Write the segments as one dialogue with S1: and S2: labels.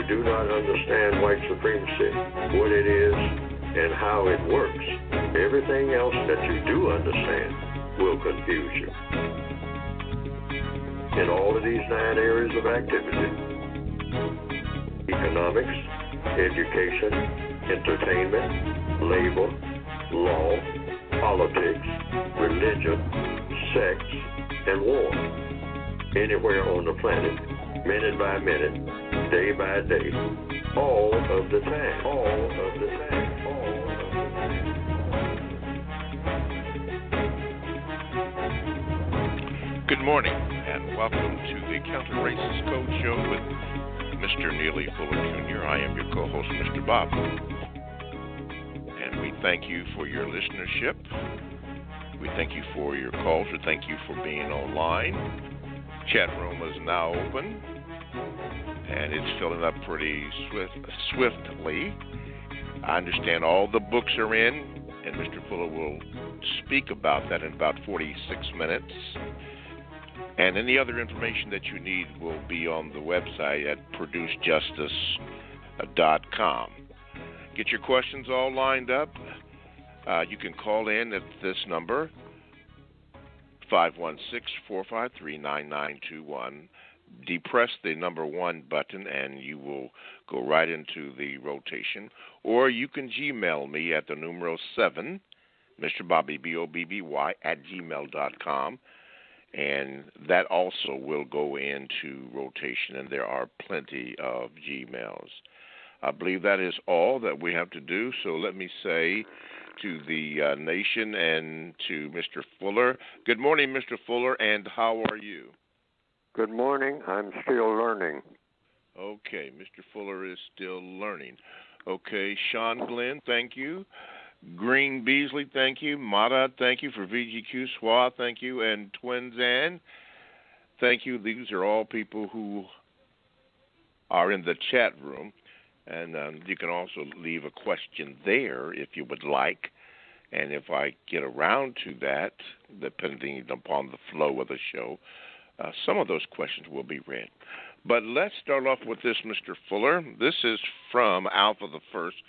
S1: you do not understand white supremacy, what it is, and how it works, everything else that you do understand will confuse you. In all of these 9 areas of activity, economics, education, entertainment, labor, law, politics, religion, sex, and war. Anywhere on the planet, minute by minute, day by day, all of the time, all of the time, all of the time.
S2: Good morning, and welcome to the Counter Racist Code Show with Mr. Neely Fuller Jr. I am your co-host, Mr. Bob. And we thank you for your listenership. We thank you for your calls. We thank you for being online. Chat room is now open, and it's filling up pretty swiftly. I understand all the books are in, and Mr. Fuller will speak about that in about 46 minutes. And any other information that you need will be on the website at producejustice.com. Get your questions all lined up. You can call in at this number, 516-453-9921. Depress the number 1 button, and you will go right into the rotation. Or you can Gmail me at the numero 7, Mr. Bobby, B-O-B-B-Y, @gmail.com. And that also will go into rotation, and there are plenty of Gmails. I believe that is all that we have to do, so let me say to the nation and to Mr. Fuller, good morning, Mr. Fuller, and how are you?
S1: Good morning. I'm still learning.
S2: Okay, Mr. Fuller is still learning. Okay, Sean Glenn, thank you. Green Beasley, thank you. Mata, thank you. For VGQ Swa, thank you. And Twinzan, thank you. These are all people who are in the chat room. And you can also leave a question there if you would like. And if I get around to that, depending upon the flow of the show, some of those questions will be read. But let's start off with this, Mr. Fuller. This is from Alpha the First.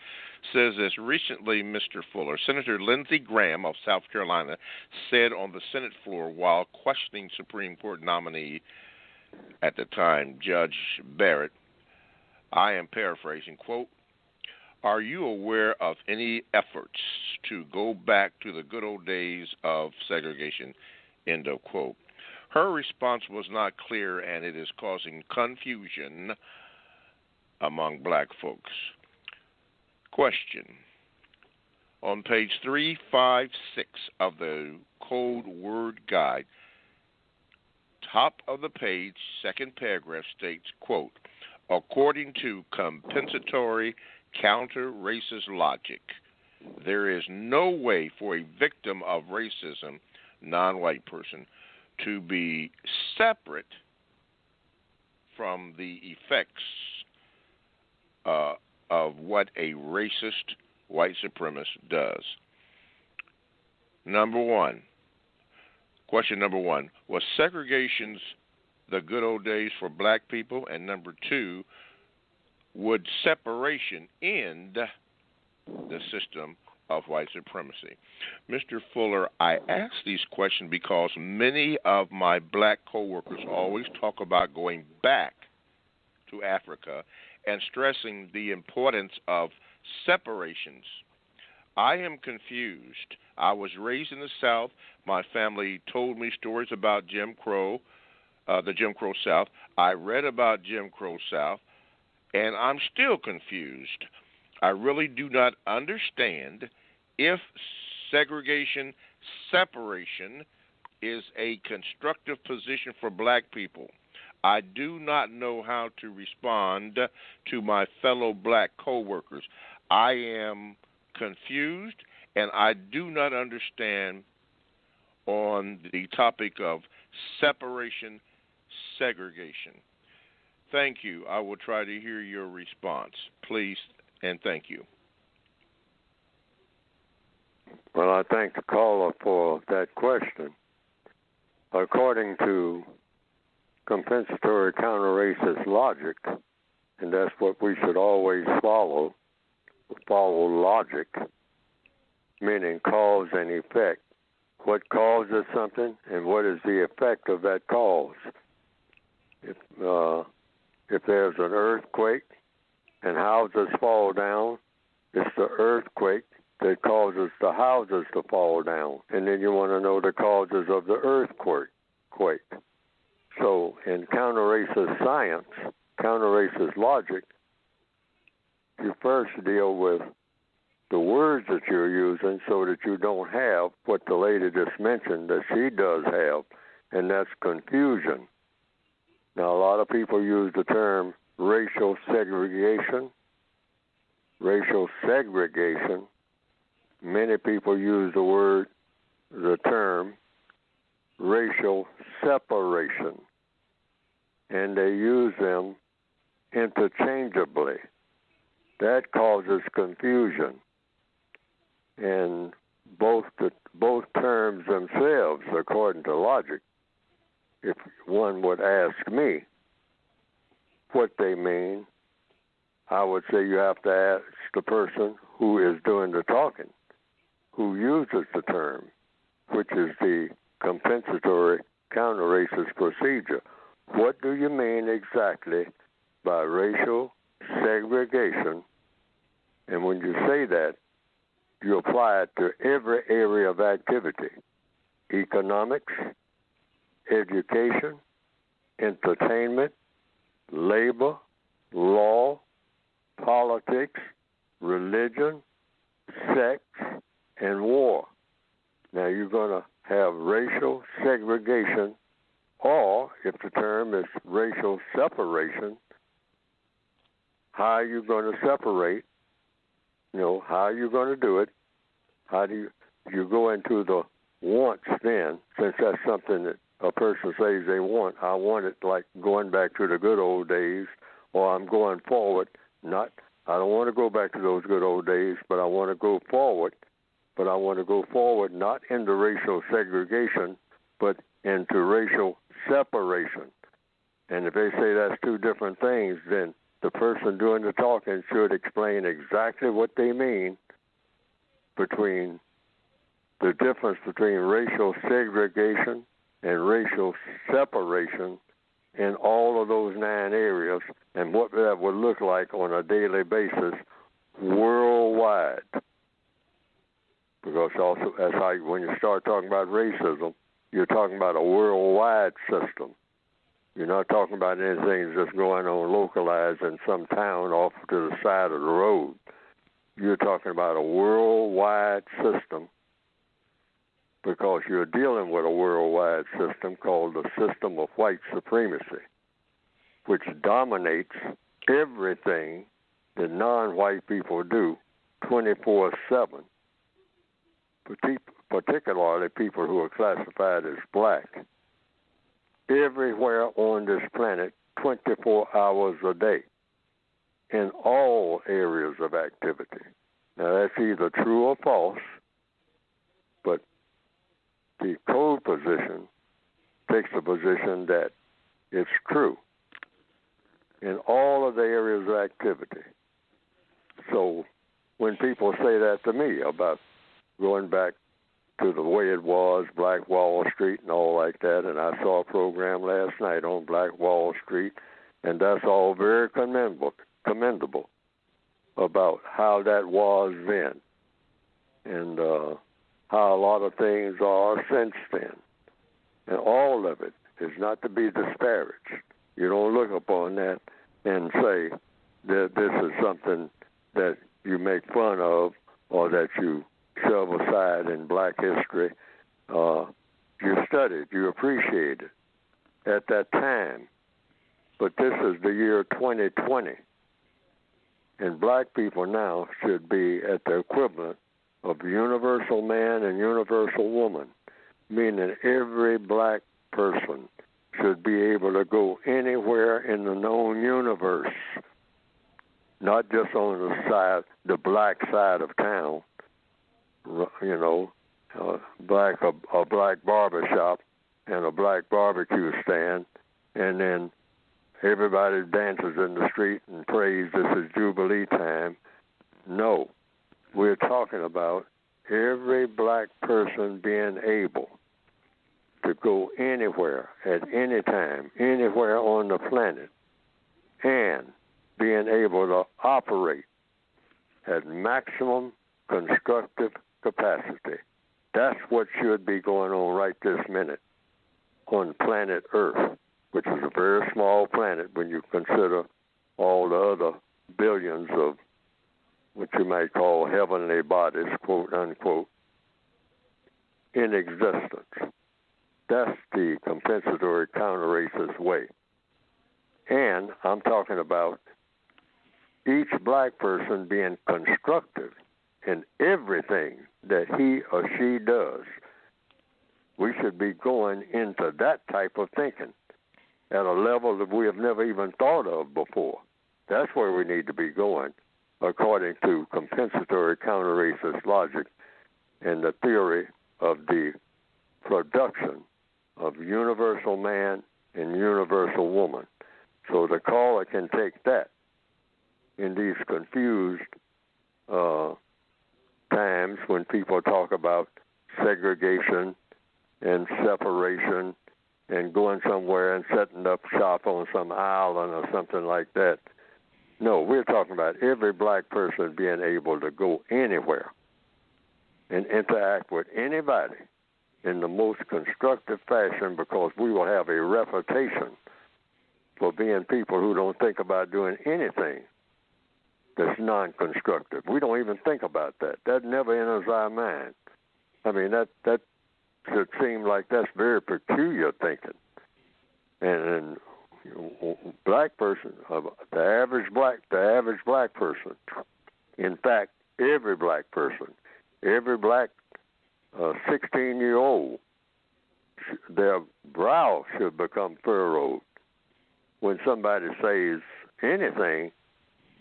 S2: Says this: recently, Mr. Fuller, Senator Lindsey Graham of South Carolina said on the Senate floor while questioning Supreme Court nominee at the time, Judge Barrett, I am paraphrasing, quote, "Are you aware of any efforts to go back to the good old days of segregation?" End of quote. Her response was not clear, and it is causing confusion among black folks. Question. On page 356 of the Code Word Guide, top of the page, second paragraph states, quote, "According to compensatory counter-racist logic, there is no way for a victim of racism, non-white person, to be separate from the effects of what a racist white supremacist does." Question number one, was segregation's the good old days for black people? And number 2, would separation end the system of white supremacy? Mr. Fuller, I ask these questions because many of my black coworkers always talk about going back to Africa and stressing the importance of separations. I am confused. I was raised in the South. My family told me stories about Jim Crow, the Jim Crow South. I read about Jim Crow South, and I'm still confused. I really do not understand if segregation, separation is a constructive position for black people. I do not know how to respond to my fellow black coworkers. I am confused, and I do not understand on the topic of separation, segregation. Thank you. I will try to hear your response, please, and thank you.
S1: Well, I thank the caller for that question. According to compensatory counter-racist logic, and that's what we should always follow logic, meaning cause and effect. What causes something, and what is the effect of that cause? If there's an earthquake and houses fall down, it's the earthquake that causes the houses to fall down. And then you want to know the causes of the earthquake. So in counter-racist science, counter-racist logic, you first deal with the words that you're using so that you don't have what the lady just mentioned that she does have, and that's confusion. Now, a lot of people use the term racial segregation. Racial segregation. Many people use the term racial separation, and they use them interchangeably. That causes confusion, and both terms themselves, according to logic, if one would ask me what they mean, I would say you have to ask the person who is doing the talking, who uses the term, which is the compensatory counter-racist procedure. What do you mean exactly by racial segregation? And when you say that, you apply it to every area of activity: economics, education, entertainment, labor, law, politics, religion, sex, and war. Now you're going to have racial segregation, or if the term is racial separation, how are you going to separate? How are you going to do it? How do you go into the wants then, since that's something that a person says they want. I want it like going back to the good old days, or I'm going forward. I don't want to go back to those good old days, but I want to go forward. But I want to go forward not into racial segregation, but into racial separation. And if they say that's two different things, then the person doing the talking should explain exactly what they mean between the difference between racial segregation and racial separation in all of those 9 areas, and what that would look like on a daily basis worldwide. Because also, that's how when you start talking about racism, you're talking about a worldwide system. You're not talking about anything that's going on localized in some town off to the side of the road. You're talking about a worldwide system, because you're dealing with a worldwide system called the system of white supremacy, which dominates everything that non-white people do 24/7, particularly people who are classified as black. Everywhere on this planet, 24 hours a day, in all areas of activity. Now, that's either true or false, but the code position takes the position that it's true in all of the areas of activity. So when people say that to me about going back to the way it was, Black Wall Street and all like that, and I saw a program last night on Black Wall Street, and that's all very commendable about how that was then, and how a lot of things are since then. And all of it is not to be disparaged. You don't look upon that and say that this is something that you make fun of or that you shove aside in black history. You studied, you appreciated at that time. But this is the year 2020, and black people now should be at the equivalent of universal man and universal woman, meaning every black person should be able to go anywhere in the known universe, not just on the black side of town. A black barber shop and a black barbecue stand, and then everybody dances in the street and prays this is Jubilee time. No, we're talking about every black person being able to go anywhere at any time, anywhere on the planet, and being able to operate at maximum constructive capacity. That's what should be going on right this minute on planet Earth, which is a very small planet when you consider all the other billions of what you might call heavenly bodies, quote unquote, in existence. That's the compensatory counter-racist way. And I'm talking about each black person being constructive in everything that he or she does. We should be going into that type of thinking at a level that we have never even thought of before. That's where we need to be going, according to compensatory counter-racist logic and the theory of the production of universal man and universal woman. So the caller can take that in these confused times when people talk about segregation and separation and going somewhere and setting up shop on some island or something like that. No, we're talking about every black person being able to go anywhere and interact with anybody in the most constructive fashion, because we will have a reputation for being people who don't think about doing anything that's non-constructive. We don't even think about that. That never enters our mind. I mean, that should seem like that's very peculiar thinking. And black person, the average black person, in fact, every black person, every black 16-year-old, their brow should become furrowed when somebody says anything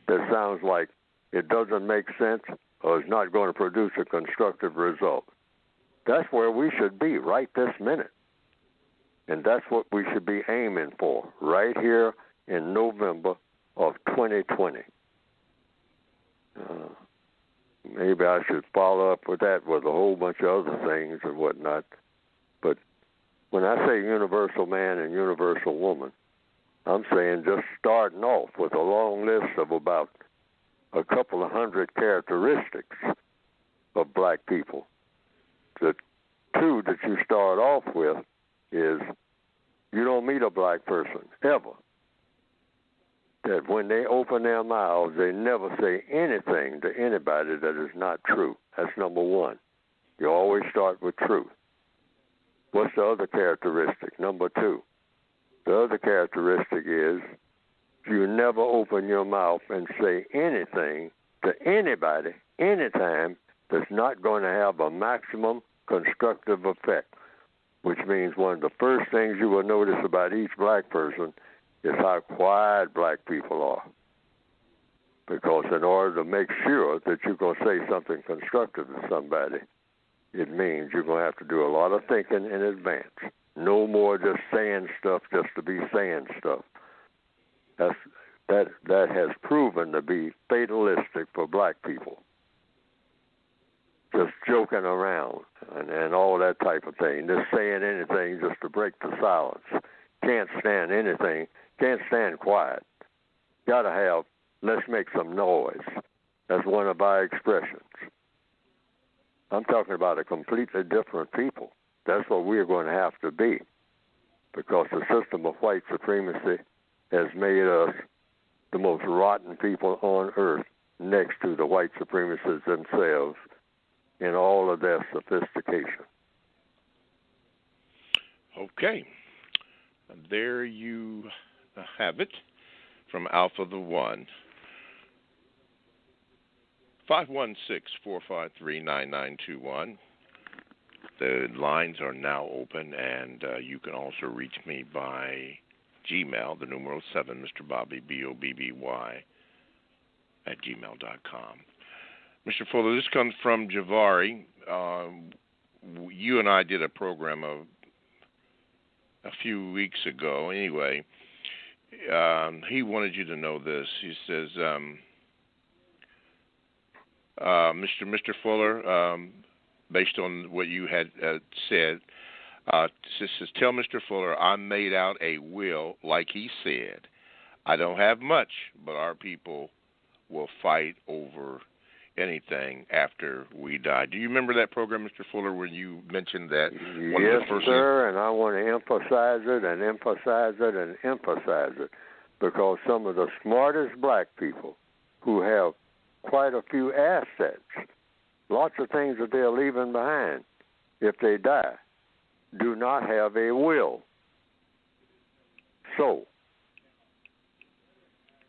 S1: that sounds like it doesn't make sense or is not going to produce a constructive result. That's where we should be right this minute. And that's what we should be aiming for right here in November of 2020. Maybe I should follow up with that with a whole bunch of other things and whatnot. But when I say universal man and universal woman, I'm saying just starting off with a long list of about a couple of hundred characteristics of black people. The two that you start off with is you don't meet a black person ever that when they open their mouths, they never say anything to anybody that is not true. That's number one. You always start with truth. What's the other characteristic? Number two. The other characteristic is you never open your mouth and say anything to anybody, anytime, that's not going to have a maximum constructive effect, which means one of the first things you will notice about each black person is how quiet black people are. Because in order to make sure that you're going to say something constructive to somebody, it means you're going to have to do a lot of thinking in advance. No more just saying stuff just to be saying stuff. That has proven to be fatalistic for black people. Just joking around and all that type of thing. Just saying anything just to break the silence. Can't stand anything. Can't stand quiet. Got to have, let's make some noise. That's one of our expressions. I'm talking about a completely different people. That's what we're going to have to be, because the system of white supremacy has made us the most rotten people on earth, next to the white supremacists themselves in all of their sophistication.
S2: Okay. There you have it from Alpha the One. 516-453-9921. The lines are now open, and you can also reach me by Gmail, the numeral 7, Mr. Bobby, BOBBY, @gmail.com. Mr. Fuller, this comes from Javari. You and I did a program a few weeks ago. Anyway, he wanted you to know this. He says, Mr. Fuller, based on what you had said, says, tell Mr. Fuller I made out a will like he said. I don't have much, but our people will fight over anything after we die. Do you remember that program, Mr. Fuller, when you mentioned that?
S1: Yes, sir, and I want to emphasize it and emphasize it and emphasize it, because some of the smartest black people who have quite a few assets, lots of things that they're leaving behind if they die, do not have a will. So,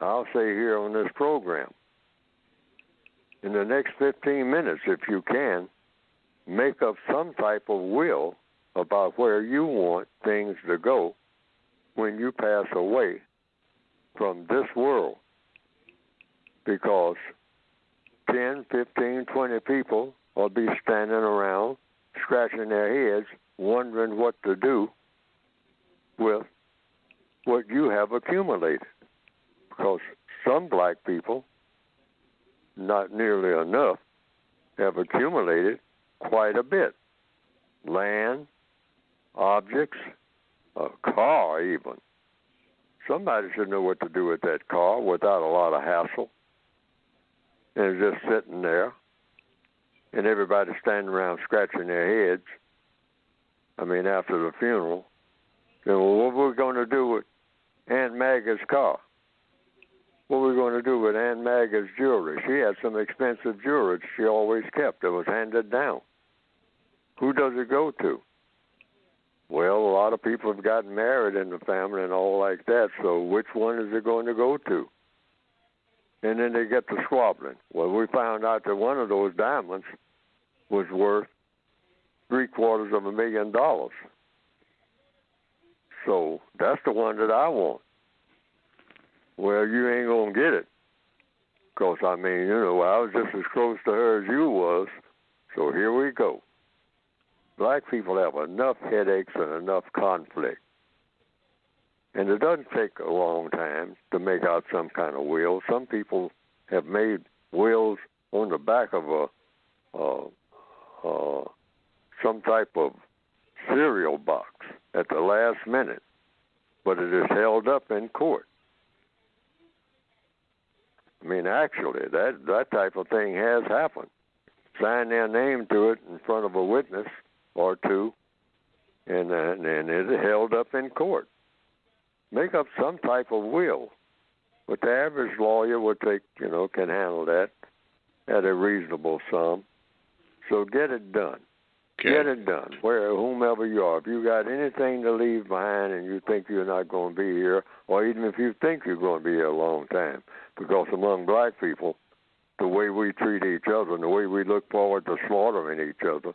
S1: I'll say here on this program, in the next 15 minutes, if you can, make up some type of will about where you want things to go when you pass away from this world. Because 10, 15, 20 people will be standing around scratching their heads wondering what to do with what you have accumulated. Because some black people, not nearly enough, have accumulated quite a bit. Land, objects, a car even. Somebody should know what to do with that car without a lot of hassle. And it's just sitting there, and everybody standing around scratching their heads. I mean, after the funeral. Then, well, what are we going to do with Aunt Maggie's car? What are we going to do with Aunt Maggie's jewelry? She had some expensive jewelry she always kept that was handed down. Who does it go to? Well, a lot of people have gotten married in the family and all like that, so which one is it going to go to? And then they get to squabbling. Well, we found out that one of those diamonds was worth $750,000. So that's the one that I want. Well, you ain't going to get it. Because, I mean, I was just as close to her as you was. So here we go. Black people have enough headaches and enough conflict. And it doesn't take a long time to make out some kind of will. Some people have made wills on the back of some type of cereal box at the last minute, but it is held up in court. I mean, actually, that type of thing has happened. Sign their name to it in front of a witness or two, and it is held up in court. Make up some type of will. But the average lawyer would take, can handle that at a reasonable sum. So get it done. Okay. Get it done. Whomever you are. If you got anything to leave behind and you think you're not going to be here, or even if you think you're going to be here a long time, because among black people, the way we treat each other and the way we look forward to slaughtering each other,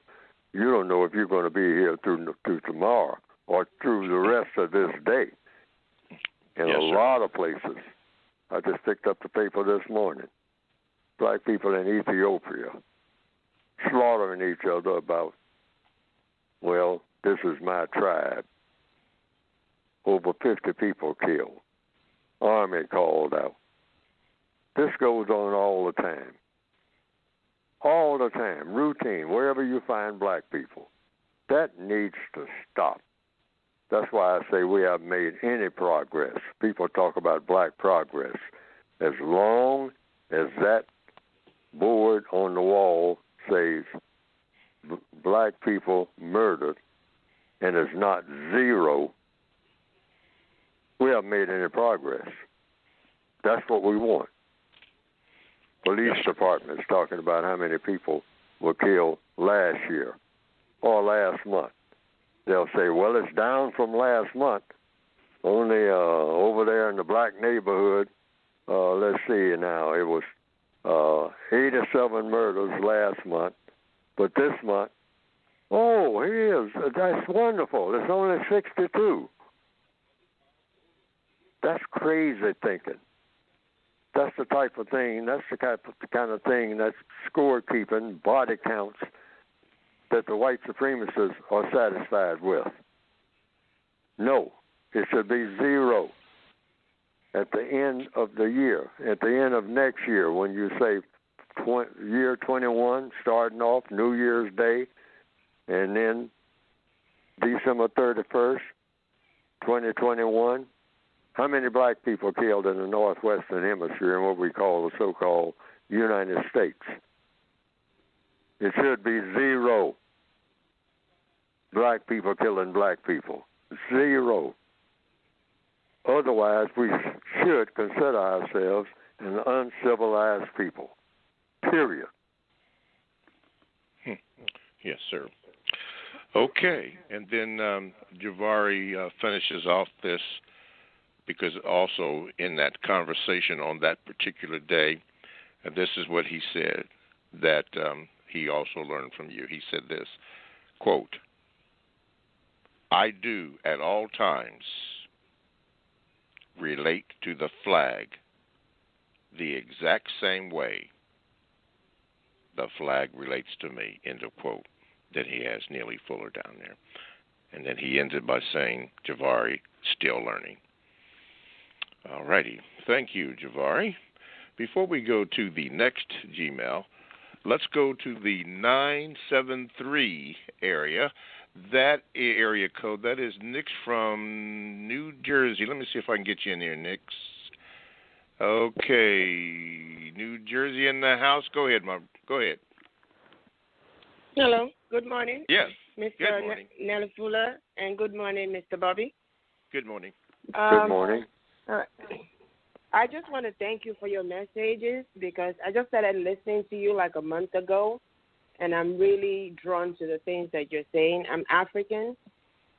S1: you don't know if you're going to be here through tomorrow or through the rest of this day. In a lot of places. I just picked up the paper this morning. Black people in Ethiopia slaughtering each other about, well, this is my tribe. Over 50 people killed. Army called out. This goes on all the time. All the time, routine, wherever you find black people. That needs to stop. That's why I say we haven't made any progress. People talk about black progress. As long as that board on the wall says black people murdered and it's not zero, we haven't made any progress. That's what we want. Police departments talking about how many people were killed last year or last month. They'll say, well, it's down from last month. Only over there in the black neighborhood, let's see now, it was 87 murders last month. But this month, oh, here it is. That's wonderful. It's only 62. That's crazy thinking. That's the type of thing, that's the kind of thing, that's score-keeping, body counts, that the white supremacists are satisfied with. No, it should be zero. at the end of the year, at the end of next year, when you say year 21, starting off New Year's Day, and then December 31st, 2021, how many black people killed in the northwestern hemisphere in what we call the so-called United States? It should be 0. Black people killing black people. 0. Otherwise, we should consider ourselves an uncivilized people. Period.
S2: Yes, sir. Okay, and then Javari finishes off this, because also in that conversation on that particular day, this is what he said that he also learned from you. He said this, quote, "I do at all times relate to the flag the exact same way the flag relates to me," end of quote. Then he has Neely Fuller down there. And then he ended by saying, Javari, still learning. All righty. Thank you, Javari. Before we go to the next Gmail, let's go to the 973 area. That area code, that is Nick's from New Jersey. Let me see if I can get you in here, Nick. Okay. New Jersey in the house. Go ahead, Go ahead.
S3: Hello. Good morning.
S2: Yes.
S3: Mr.
S2: Good morning.
S3: Nelly Fuller, and good morning, Mr. Bobby.
S2: Good morning.
S1: Good morning.
S3: I just want to thank you for your messages, because I just started listening to you like a month ago, and I'm really drawn to the things that you're saying. I'm African,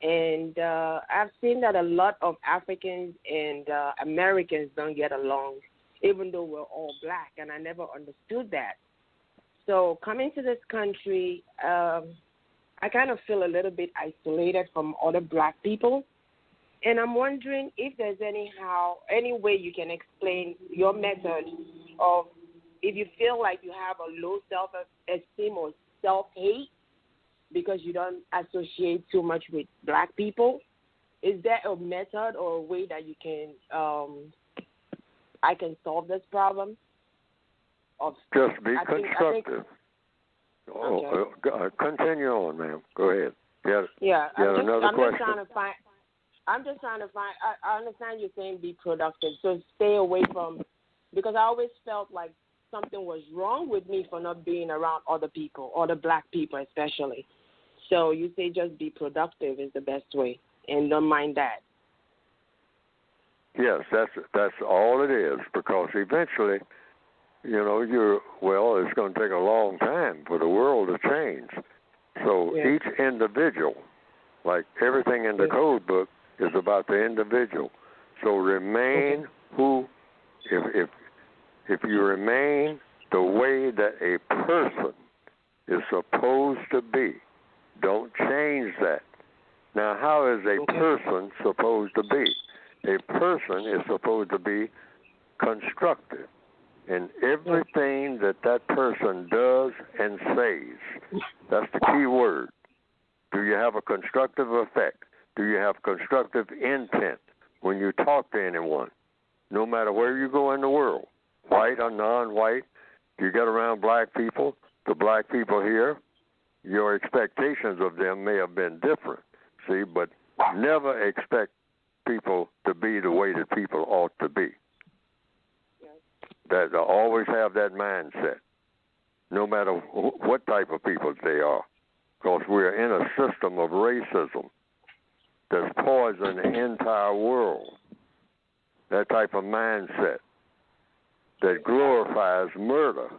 S3: and I've seen that a lot of Africans and Americans don't get along, even though we're all black, and I never understood that. So coming to this country, I kind of feel a little bit isolated from other black people. And I'm wondering if there's any way you can explain your method of, if you feel like you have a low self-esteem or self-hate because you don't associate too much with black people. Is there a method or a way that you can, I can solve this problem?
S1: Just be constructive. Continue on, ma'am. Go ahead.
S3: I'm just trying to find. I understand you're saying be productive, so stay away from, because I always felt like something was wrong with me for not being around other people, other black people especially. So you say just be productive is the best way, and don't mind that.
S1: Yes, that's all it is, because eventually, it's going to take a long time for the world to change. So each individual, like everything in the code book, is about the individual. So remain if you remain the way that a person is supposed to be, don't change that. Now, how is a person supposed to be? A person is supposed to be constructive in everything that person does and says. That's the key word. Do you have a constructive effect? Do you have constructive intent when you talk to anyone? No matter where you go in the world, white or non-white, you get around black people, the black people here, your expectations of them may have been different, see, but never expect people to be the way that people ought to be. That always have that mindset, no matter what type of people they are, because we're in a system of racism that's poisoned the entire world. That type of mindset that glorifies murder.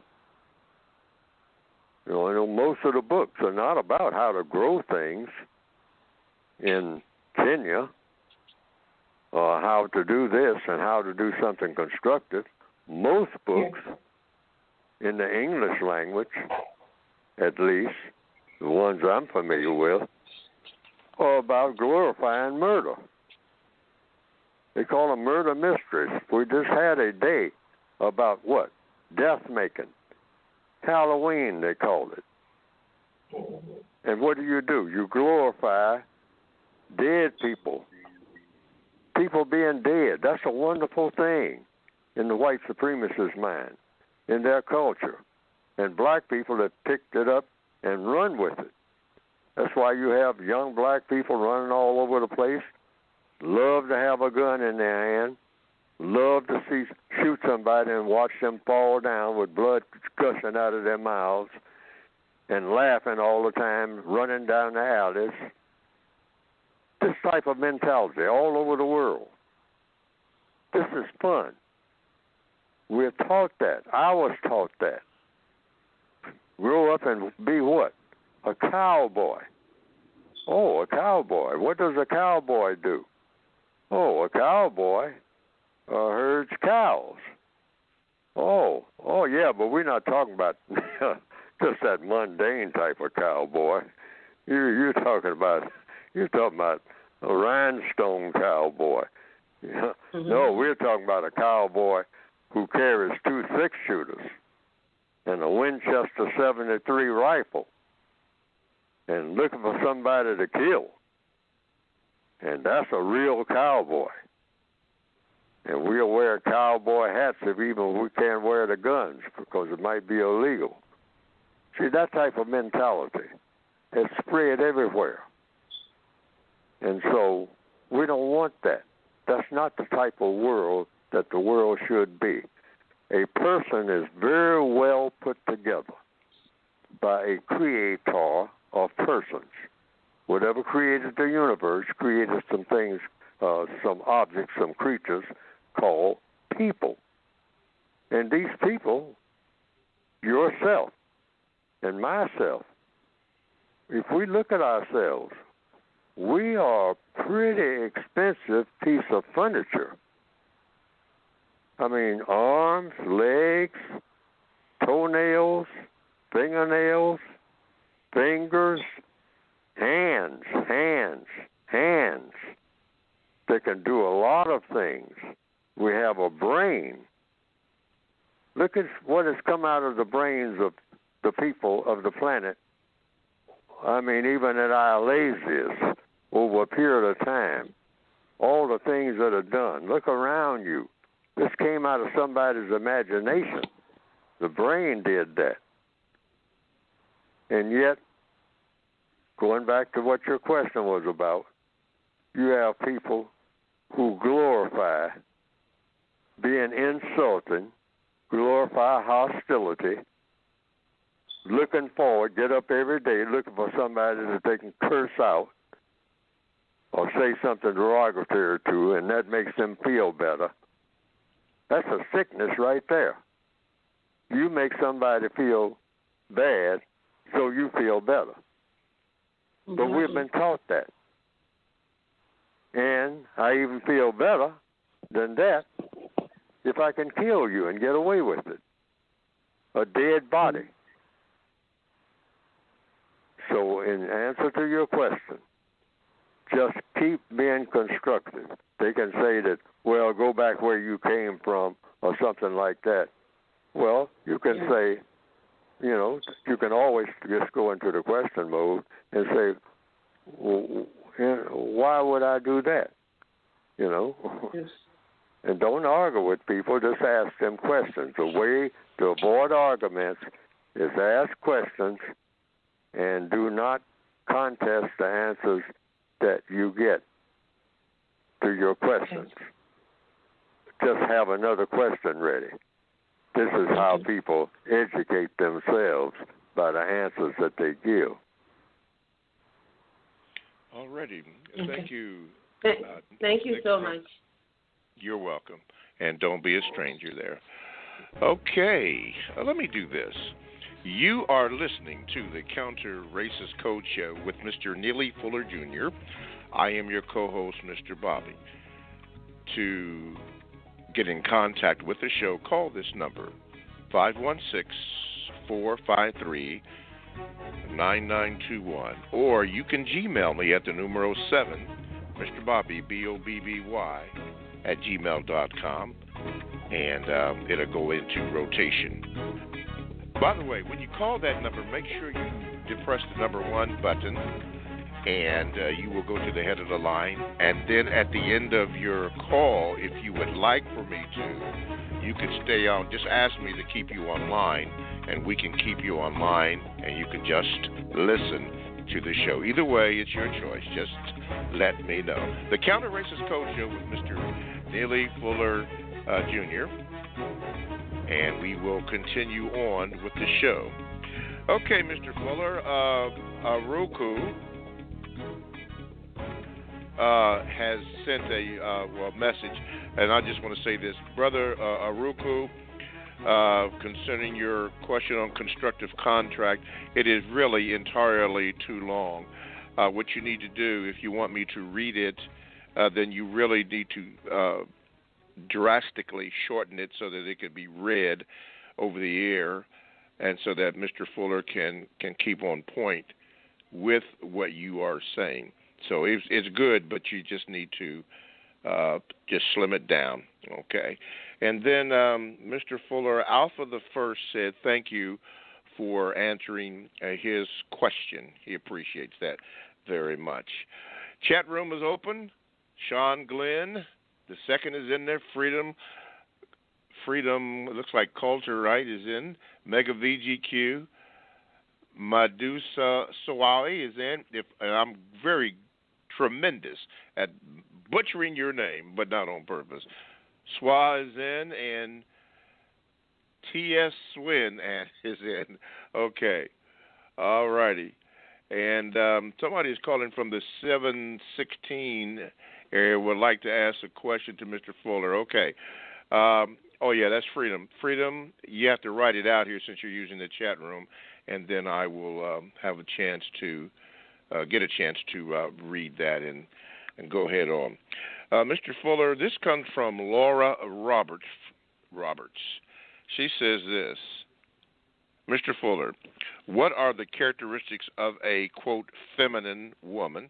S1: I know most of the books are not about how to grow things in Kenya, or how to do this and how to do something constructive. Most books in the English language, at least, the ones I'm familiar with, are about glorifying murder. They call them murder mysteries. We just had a day about what? Death making. Halloween, they called it. And what do? You glorify dead people people being dead. That's a wonderful thing in the white supremacist mind, in their culture. And black people have picked it up and run with it. That's why you have young black people running all over the place, love to have a gun in their hand, love to shoot somebody and watch them fall down with blood gushing out of their mouths, and laughing all the time, running down the alleys. This type of mentality all over the world. This is fun. We're taught that. I was taught that. Grow up and be what? A cowboy. Oh, a cowboy. What does a cowboy do? Oh, a cowboy herds cows. Oh, yeah, but we're not talking about just that mundane type of cowboy. You're talking about a rhinestone cowboy. Mm-hmm. No, we're talking about a cowboy who carries 2 six-shooters and a Winchester 73 rifle and looking for somebody to kill. And that's a real cowboy. And we'll wear cowboy hats if even we can't wear the guns because it might be illegal. See, that type of mentality has spread everywhere. And so we don't want that. That's not the type of world that the world should be. A person is very well put together by a creator of persons. Whatever created the universe created some things, some objects, some creatures called people. And these people, yourself and myself, if we look at ourselves, we are a pretty expensive piece of furniture. I mean, arms, legs, toenails, fingernails, fingers, hands. They can do a lot of things. We have a brain. Look at what has come out of the brains of the people of the planet. I mean, even at our laziest, over a period of time, all the things that are done. Look around you. This came out of somebody's imagination. The brain did that. And yet, going back to what your question was about, you have people who glorify being insulting, glorify hostility, looking forward, get up every day looking for somebody that they can curse out or say something derogatory to, and that makes them feel better. That's a sickness right there. You make somebody feel bad so you feel better. Mm-hmm. But we've been taught that. And I even feel better than that if I can kill you and get away with it. A dead body. So in answer to your question, just keep being constructive. They can say that, well, go back where you came from or something like that. Well, you can say, you can always just go into the question mode and say, well, why would I do that? Yes. And don't argue with people, just ask them questions. The way to avoid arguments is ask questions and do not contest the answers that you get to your questions. Just have another question ready. This is how people educate themselves by the answers that they give.
S2: All righty. Thank you.
S3: Thank you so much.
S2: You're welcome. And don't be a stranger there. Okay. Let me do this. You are listening to the Counter Racist Code Show with Mr. Neely Fuller Jr. I am your co-host, Mr. Bobby. To get in contact with the show, call this number, 516-453-9921. Or you can Gmail me at the numero 7, Mr. Bobby, B-O-B-B-Y, @gmail.com, and it'll go into rotation. By the way, when you call that number, make sure you depress the number 1 button and you will go to the head of the line. And then at the end of your call, if you would like for me to, you can stay on. Just ask me to keep you online, and we can keep you online, and you can just listen to the show. Either way, it's your choice. Just let me know. The Counter Racist Code Show with Mr. Neely Fuller Jr., and we will continue on with the show. Okay, Mr. Fuller, Roku has sent a message, and I just want to say this. Brother Aruku, concerning your question on constructive contract, it is really entirely too long. What you need to do, if you want me to read it, then you really need to drastically shorten it so that it can be read over the air, and so that Mr. Fuller can keep on point with what you are saying. So it's good, but you just need to just slim it down, okay? And then Mr. Fuller, Alpha the First said thank you for answering his question. He appreciates that very much. Chat room is open. Sean Glenn, the second is in there. Freedom, looks like Culture, right, is in. Mega VGQ. Medusa Sawali is in. I'm very tremendous at butchering your name, but not on purpose. Swa is in, and T.S. Swin is in. Okay. All righty. And somebody is calling from the 716 area would like to ask a question to Mr. Fuller. Okay. Oh, yeah, that's Freedom. Freedom, you have to write it out here since you're using the chat room, and then I will have a chance to get a chance to read that and go ahead on. Mr. Fuller, this comes from Laura Roberts. She says this: Mr. Fuller, what are the characteristics of a, quote, feminine woman?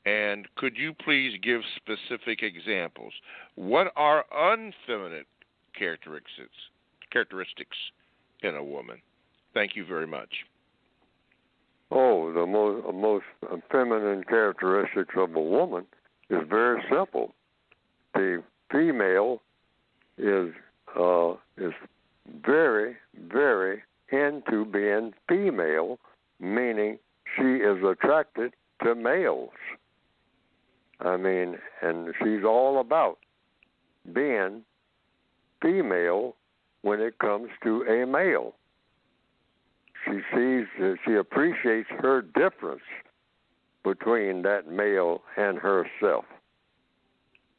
S2: And could you please give specific examples? What are unfeminine characteristics in a woman? Thank you very much.
S1: Oh, the most feminine characteristics of a woman is very simple. The female is very, very into being female, meaning she is attracted to males. I mean, and she's all about being female when it comes to a male. She appreciates her difference between that male and herself.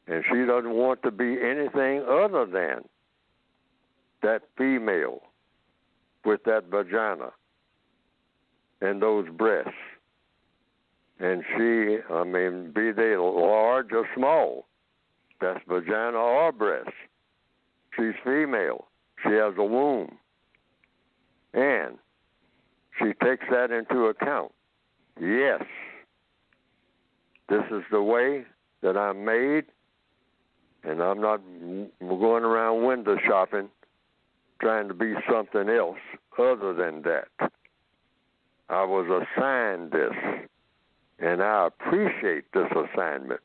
S1: And she doesn't want to be anything other than that female with that vagina and those breasts. And she, be they large or small, that's vagina or breast. She's female. She has a womb. And she takes that into account. Yes, this is the way that I'm made, and I'm not going around window shopping trying to be something else other than that. I was assigned this, and I appreciate this assignment.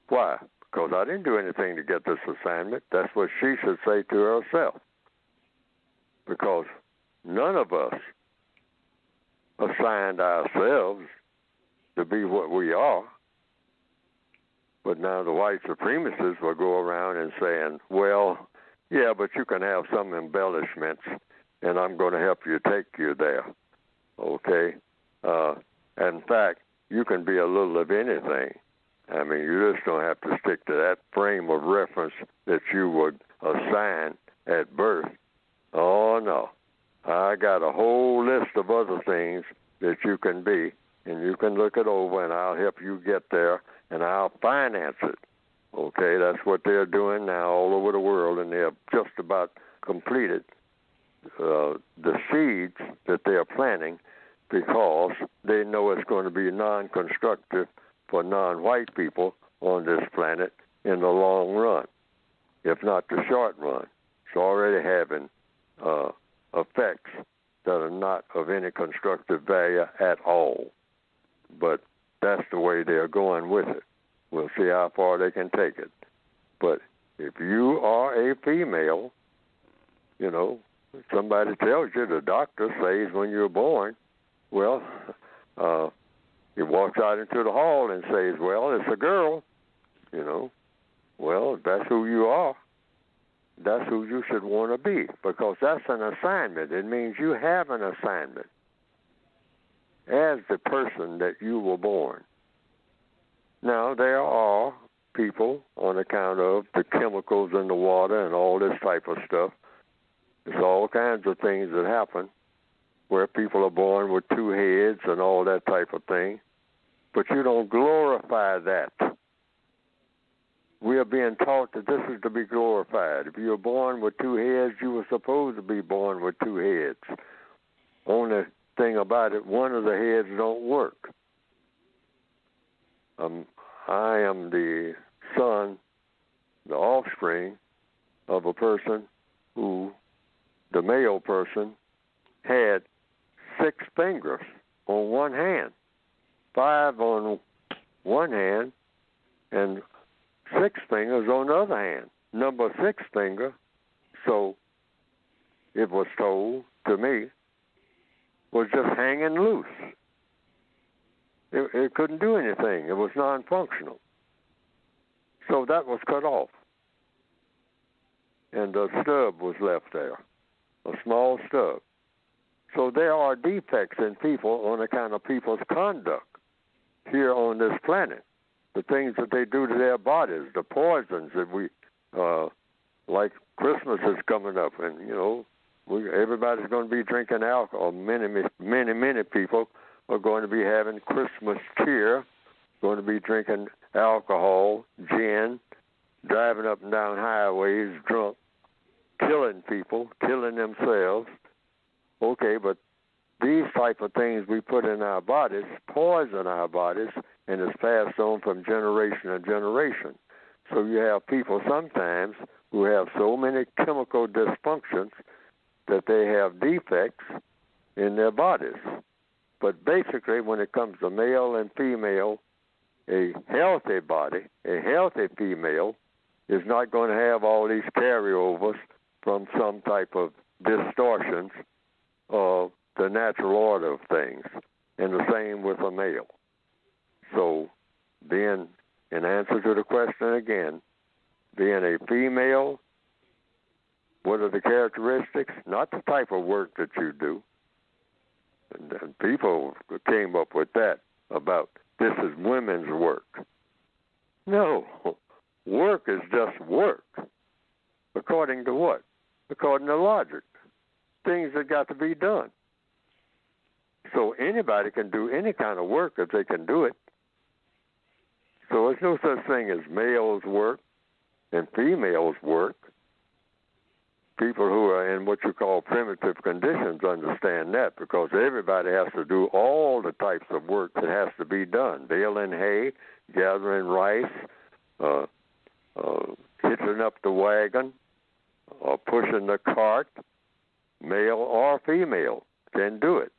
S1: Why? Because I didn't do anything to get this assignment. That's what she should say to herself. Because none of us assigned ourselves to be what we are. But now the white supremacists will go around and saying, well, yeah, but you can have some embellishments, and I'm going to help you take you there. Okay? In fact, you can be a little of anything. I mean, you just don't have to stick to that frame of reference that you would assign at birth. Oh, no. I got a whole list of other things that you can be, and you can look it over, and I'll help you get there, and I'll finance it. Okay, that's what they're doing now all over the world, and they have just about completed the seeds that they are planting because they know it's going to be non-constructive for non-white people on this planet in the long run, if not the short run. It's already having effects that are not of any constructive value at all. but that's the way they're going with it. We'll see how far they can take it. But if you are a female, you know, somebody tells you, the doctor says when you're born, well, he walks out into the hall and says, well, it's a girl, you know. Well, if that's who you are, that's who you should want to be, because that's an assignment. It means you have an assignment as the person that you were born. Now, there are people, on account of the chemicals in the water and all this type of stuff, there's all kinds of things that happen where people are born with two heads and all that type of thing, but you don't glorify that. We are being taught that this is to be glorified. If you were born with two heads, you were supposed to be born with two heads. Only thing about it, one of the heads don't work. I am the son, the offspring of a person who, the male person, had 6 fingers on one hand, 5 on one hand, and 6 fingers on the other hand. Number 6 finger, so it was told to me, was just hanging loose. It couldn't do anything. It was non-functional. So that was cut off. And the stub was left there, a small stub. So there are defects in people on account of people's conduct here on this planet. The things that they do to their bodies, the poisons that we, like Christmas is coming up, and, you know, everybody's going to be drinking alcohol. Many people are going to be having Christmas cheer, going to be drinking alcohol, gin, driving up and down highways drunk, killing people, killing themselves. Okay, but these type of things we put in our bodies poison our bodies, and it's passed on from generation to generation. So you have people sometimes who have so many chemical dysfunctions that they have defects in their bodies. But basically, when it comes to male and female, a healthy body, a healthy female, is not going to have all these carryovers from some type of distortions of the natural order of things, and the same with a male. So, being, in answer to the question again, being a female, what are the characteristics? Not the type of work that you do. And people came up with that about this is women's work. No, work is just work. According to what? According to logic. Things that got to be done. So anybody can do any kind of work if they can do it. So there's no such thing as males work and females work. People who are in what you call primitive conditions understand that, because everybody has to do all the types of work that has to be done. Baling hay, gathering rice, hitching up the wagon, or pushing the cart. Male or female can do it.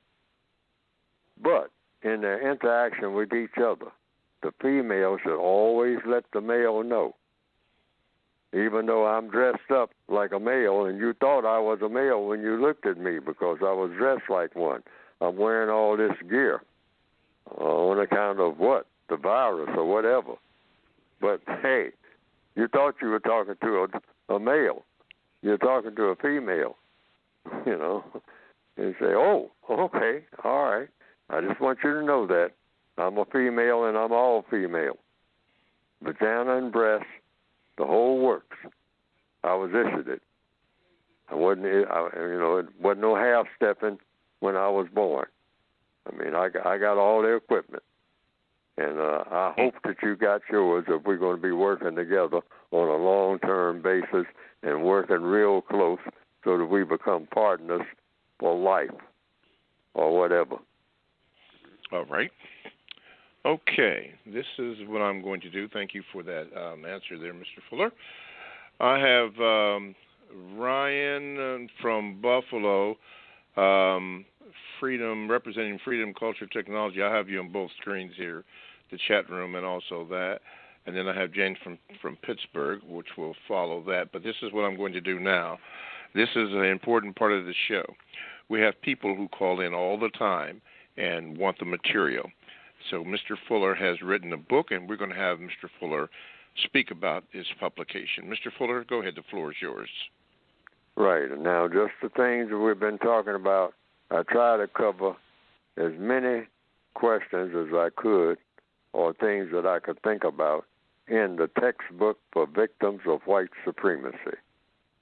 S1: But in their interaction with each other, the female should always let the male know. Even though I'm dressed up like a male and you thought I was a male when you looked at me because I was dressed like one. I'm wearing all this gear on account of what? The virus or whatever. But, hey, you thought you were talking to a male. You're talking to a female, you know. And you say, oh, okay, all right. I just want you to know that. I'm a female and I'm all female. Vagina and breast, the whole works. I was issued it. It wasn't no half-stepping when I was born. I mean, I got all the equipment. And I hope that you got yours if we're going to be working together on a long-term basis and working real close so that we become partners for life or whatever.
S2: All right. Okay, this is what I'm going to do. Thank you for that answer there, Mr. Fuller. I have Ryan from Buffalo Freedom, representing Freedom, Culture, Technology. I have you on both screens here, the chat room and also that. And then I have James from Pittsburgh, which will follow that. But this is what I'm going to do now. This is an important part of the show. We have people who call in all the time and want the material. So Mr. Fuller has written a book, and we're going to have Mr. Fuller speak about his publication. Mr. Fuller, go ahead. The floor is yours.
S1: Right. And now just the things that we've been talking about, I try to cover as many questions as I could or things that I could think about in the textbook for victims of white supremacy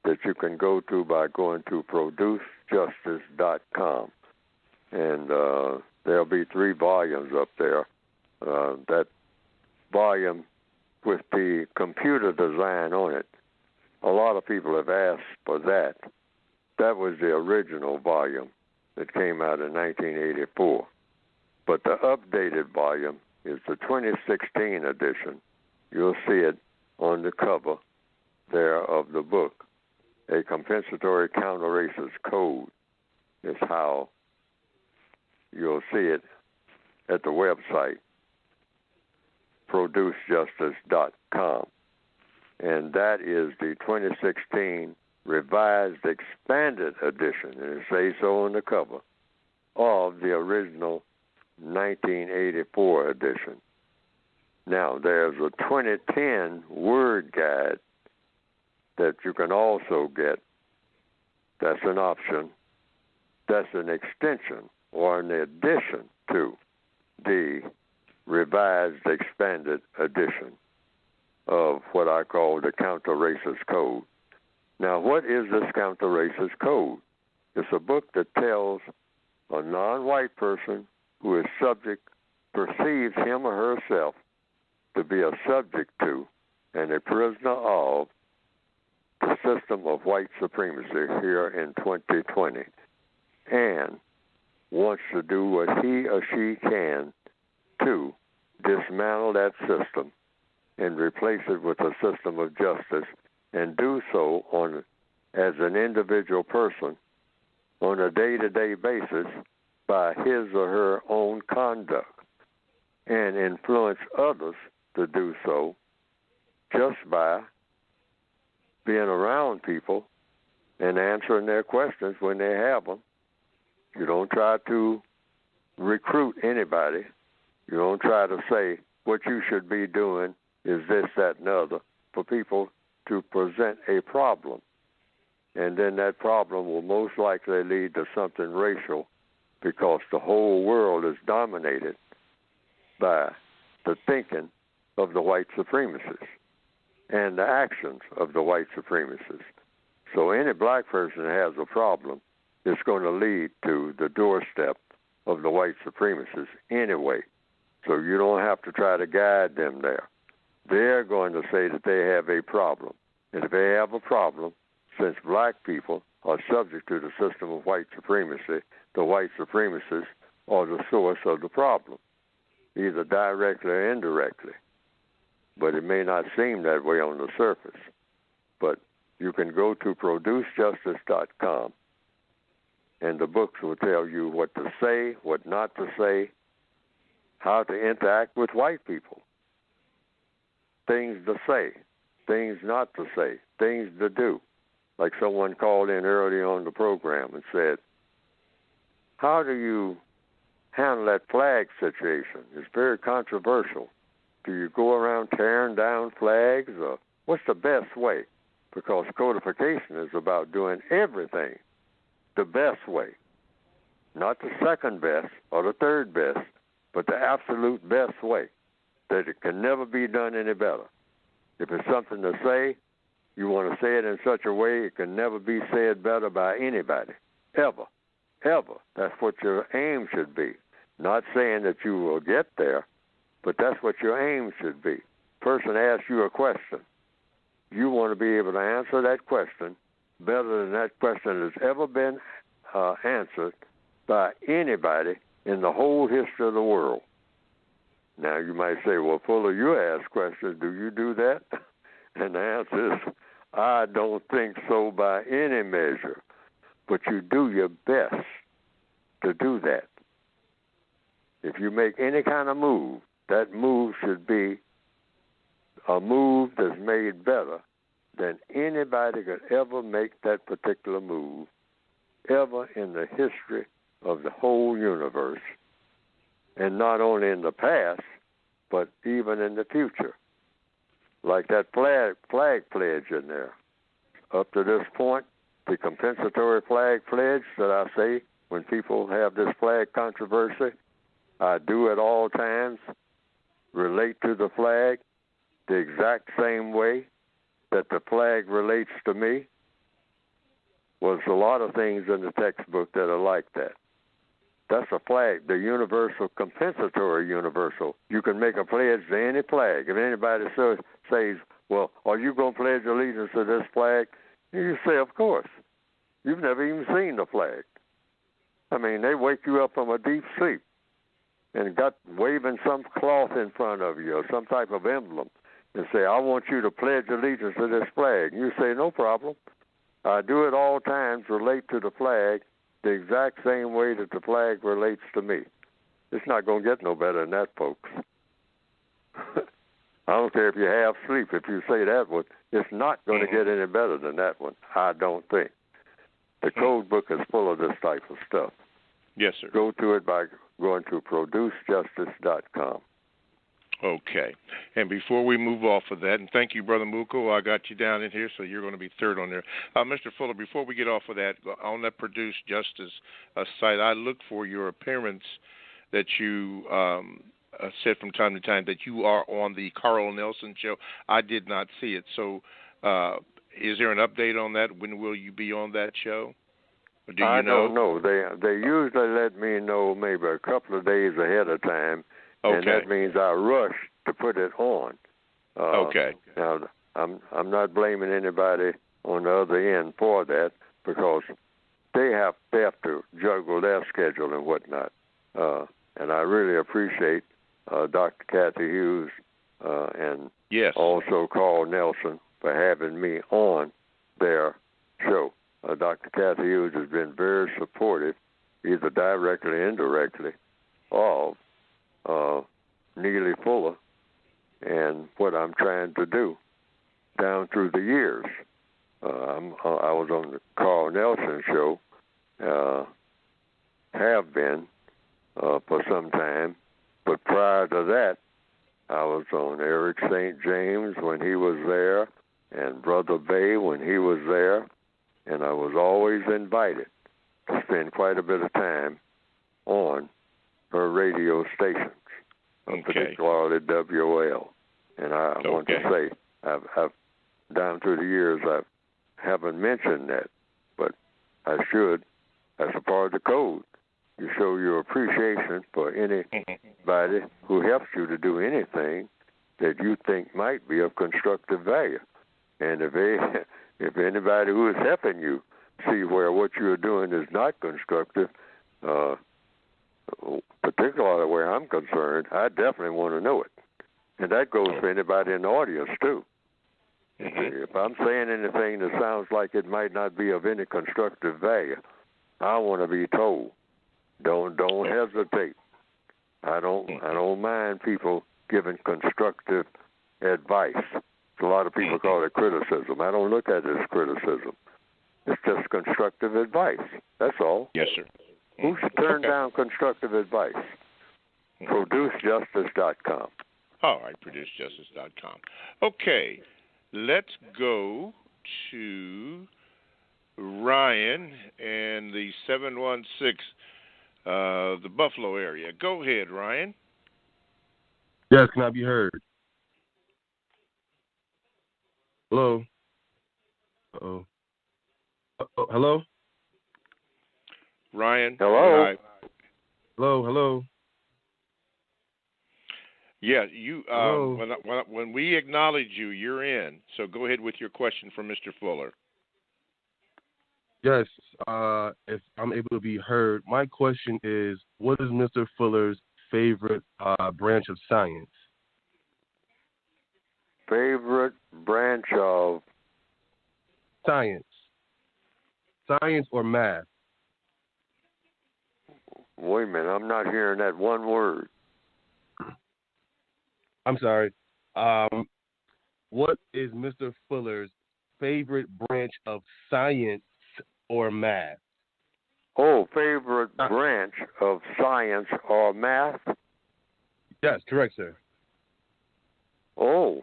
S1: that you can go to by going to producejustice.com. And there'll be 3 volumes up there. That volume with the computer design on it, a lot of people have asked for that. That was the original volume that came out in 1984. But the updated volume is the 2016 edition. You'll see it on the cover there of the book. A compensatory counter-racist code is how you'll see it at the website, producejustice.com. And that is the 2016 revised expanded edition, and it says so on the cover, of the original 1984 edition. Now, there's a 2010 word guide that you can also get. That's an option. That's an extension or an addition to the revised expanded edition of what I call the counter-racist code. Now, what is this counter-racist code? It's a book that tells a non-white person who is subject, perceives him or herself to be a subject to and a prisoner of the system of white supremacy here in 2020, and wants to do what he or she can to dismantle that system and replace it with a system of justice, and do so as an individual person on a day-to-day basis by his or her own conduct, and influence others to do so just by being around people and answering their questions when they have them. You don't try to recruit anybody. You don't try to say what you should be doing is this, that, and other, for people to present a problem. And then that problem will most likely lead to something racial, because the whole world is dominated by the thinking of the white supremacists and the actions of the white supremacists. So any black person that has a problem is going to lead to the doorstep of the white supremacists anyway. So you don't have to try to guide them there. They're going to say that they have a problem. And if they have a problem, since black people are subject to the system of white supremacy, the white supremacists are the source of the problem, either directly or indirectly. But it may not seem that way on the surface. But you can go to producejustice.com, and the books will tell you what to say, what not to say, how to interact with white people, things to say, things not to say, things to do. Like someone called in early on the program and said, how do you handle that flag situation? It's very controversial. Do you go around tearing down flags, or what's the best way? Because codification is about doing everything the best way, not the second best or the third best, but the absolute best way, that it can never be done any better. If it's something to say, you want to say it in such a way it can never be said better by anybody, ever, ever. That's what your aim should be. Not saying that you will get there, but that's what your aim should be. Person asks you a question. You want to be able to answer that question better than that question has ever been answered by anybody in the whole history of the world. Now, you might say, well, Fuller, you ask questions. Do you do that? And the answer is, I don't think so by any measure. But you do your best to do that. If you make any kind of move, that move should be a move that's made better than anybody could ever make that particular move ever in the history of the whole universe. And not only in the past, but even in the future. Like that flag pledge in there. Up to this point, the compensatory flag pledge that I say when people have this flag controversy, I do at all times relate to the flag the exact same way that the flag relates to me. Was a lot of things in the textbook that are like that. That's a flag, the universal, compensatory universal. You can make a pledge to any flag. If anybody says, well, are you going to pledge allegiance to this flag? You say, of course. You've never even seen the flag. I mean, they wake you up from a deep sleep and got waving some cloth in front of you or some type of emblem and say, I want you to pledge allegiance to this flag. You say, no problem. I do at all times relate to the flag the exact same way that the flag relates to me. It's not going to get no better than that, folks. I don't care if you have sleep. If you say that one, it's not going to get any better than that one, I don't think. The code book is full of this type of stuff.
S2: Yes, sir.
S1: Go to it by going to producejustice.com.
S2: Okay. And before we move off of that, and thank you, Brother Muko, I got you down in here, so you're going to be third on there. Mr. Fuller, before we get off of that, on that Produce Justice site, I look for your appearance that you said from time to time that you are on the Carl Nelson show. I did not see it. So is there an update on that? When will you be on that show? Or do you know?
S1: I don't know. They usually let me know maybe a couple of days ahead of time.
S2: Okay.
S1: And that means I rush to put it on.
S2: Okay.
S1: Now, I'm not blaming anybody on the other end for that because they have to juggle their schedule and whatnot. And I really appreciate Dr. Kathy Hughes and also Carl Nelson for having me on their show. Dr. Kathy Hughes has been very supportive, either directly or indirectly, of Neely Fuller and what I'm trying to do down through the years. I was on the Carl Nelson show, have been for some time, but prior to that, I was on Eric St. James when he was there and Brother Bay when he was there, and I was always invited to spend quite a bit of time on her radio stations, particularly WOL. And I want to say, I've down through the years, I haven't mentioned that, but I should, as a part of the code. You show your appreciation for anybody who helps you to do anything that you think might be of constructive value. And if anybody who is helping you see where what you're doing is not constructive, particularly where I'm concerned, I definitely want to know it. And that goes for anybody in the audience, too. If I'm saying anything that sounds like it might not be of any constructive value, I want to be told. Don't hesitate. I don't mind people giving constructive advice. A lot of people call it criticism. I don't look at it as criticism. It's just constructive advice. That's all.
S2: Yes, sir.
S1: Who should turn down constructive advice? ProduceJustice.com.
S2: All right, ProduceJustice.com. Okay, let's go to Ryan and the 716, the Buffalo area. Go ahead, Ryan.
S4: Yes, can I be heard? Hello? Uh-oh. Hello?
S2: Ryan?
S1: Hello?
S4: Hello?
S2: Yeah, you. When we acknowledge you, you're in. So go ahead with your question for Mr. Fuller.
S4: Yes, if I'm able to be heard, my question is, what is Mr. Fuller's favorite branch of science?
S1: Favorite branch of?
S4: Science. Science or math?
S1: Wait a minute, I'm not hearing that one word.
S4: I'm sorry. What is Mr. Fuller's favorite branch of science or math?
S1: Oh, favorite branch of science or math?
S4: Yes, correct, sir.
S1: Oh,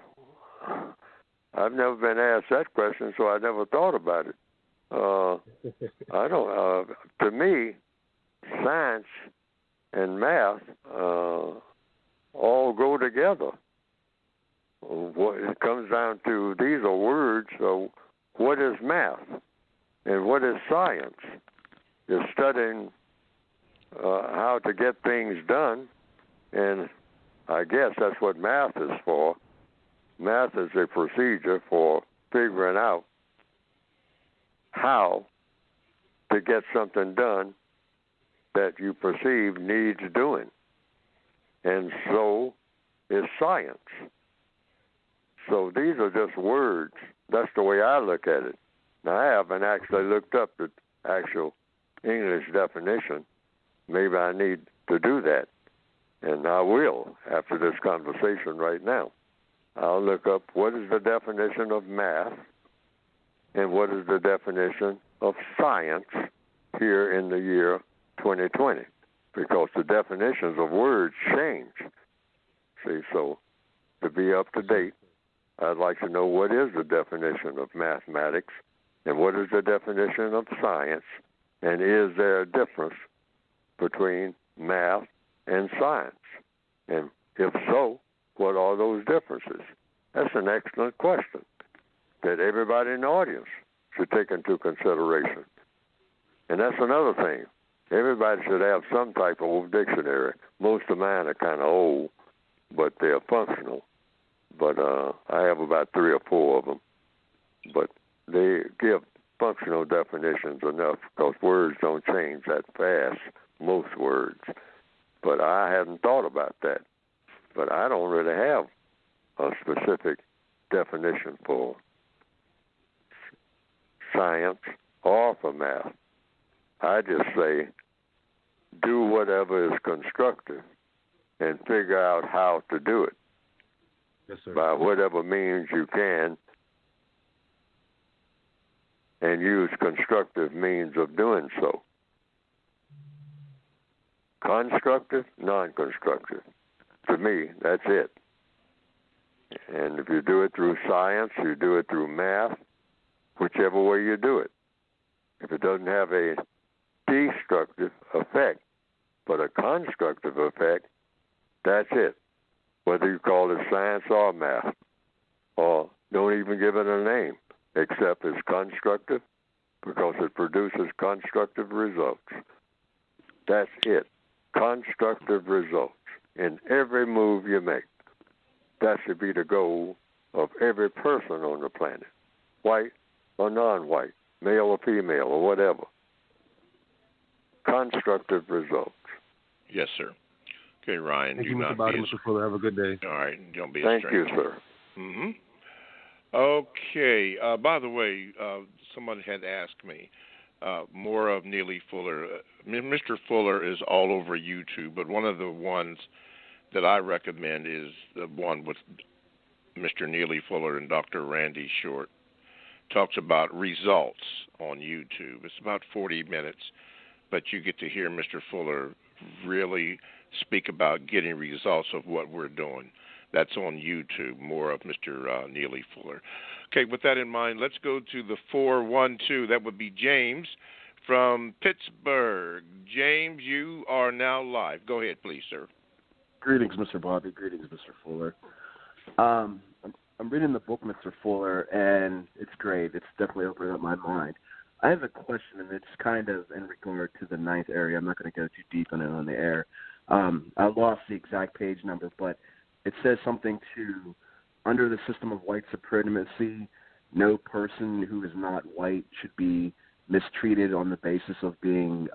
S1: I've never been asked that question, so I never thought about it. I don't. To me, science and math all go together. What it comes down to, these are words. So, what is math and what is science? You're studying how to get things done, and I guess that's what math is for. Math is a procedure for figuring out how to get something done that you perceive needs doing. And so is science. So these are just words. That's the way I look at it. Now, I haven't actually looked up the actual English definition. Maybe I need to do that. And I will after this conversation right now. I'll look up what is the definition of math and what is the definition of science here in the year 2020, because the definitions of words change. See, so to be up to date, I'd like to know what is the definition of mathematics and what is the definition of science, and is there a difference between math and science? And if so, what are those differences? That's an excellent question that everybody in the audience should take into consideration. And that's another thing. Everybody should have some type of old dictionary. Most of mine are kind of old, but they're functional. But I have about 3 or 4 of them. But they give functional definitions enough because words don't change that fast, most words. But I hadn't thought about that. But I don't really have a specific definition for science or for math. I just say do whatever is constructive and figure out how to do it.
S4: Yes, sir.
S1: By whatever means you can, and use constructive means of doing so. Constructive, non-constructive. To me, that's it. And if you do it through science, you do it through math, whichever way you do it. If it doesn't have a destructive effect, but a constructive effect, that's it. Whether you call it science or math, or don't even give it a name, except it's constructive because it produces constructive results. That's it. Constructive results in every move you make. That should be the goal of every person on the planet, white or non-white, male or female or whatever. Constructive results.
S2: Yes, sir. Okay, Ryan.
S4: Thank you, Mr. Bowden, Mr. Fuller. Have a good day.
S2: All right. Don't be a
S1: Thank
S2: stranger.
S1: you, sir.
S2: Mm-hmm. Okay. By the way, someone had asked me more of Neely Fuller. Mr. Fuller is all over YouTube, but one of the ones that I recommend is the one with Mr. Neely Fuller and Dr. Randy Short. Talks about results on YouTube. It's about 40 minutes, but you get to hear Mr. Fuller really speak about getting results of what we're doing. That's on YouTube, more of Mr. Neely Fuller. Okay, with that in mind, let's go to the 412. That would be James from Pittsburgh. James, you are now live. Go ahead, please, sir.
S5: Greetings, Mr. Bobby. Greetings, Mr. Fuller. I'm reading the book, Mr. Fuller, and it's great. It's definitely opened up my mind. I have a question, and it's kind of in regard to the ninth area. I'm not going to go too deep on it on the air. I lost the exact page number, but it says something to, under the system of white supremacy, no person who is not white should be mistreated on the basis of being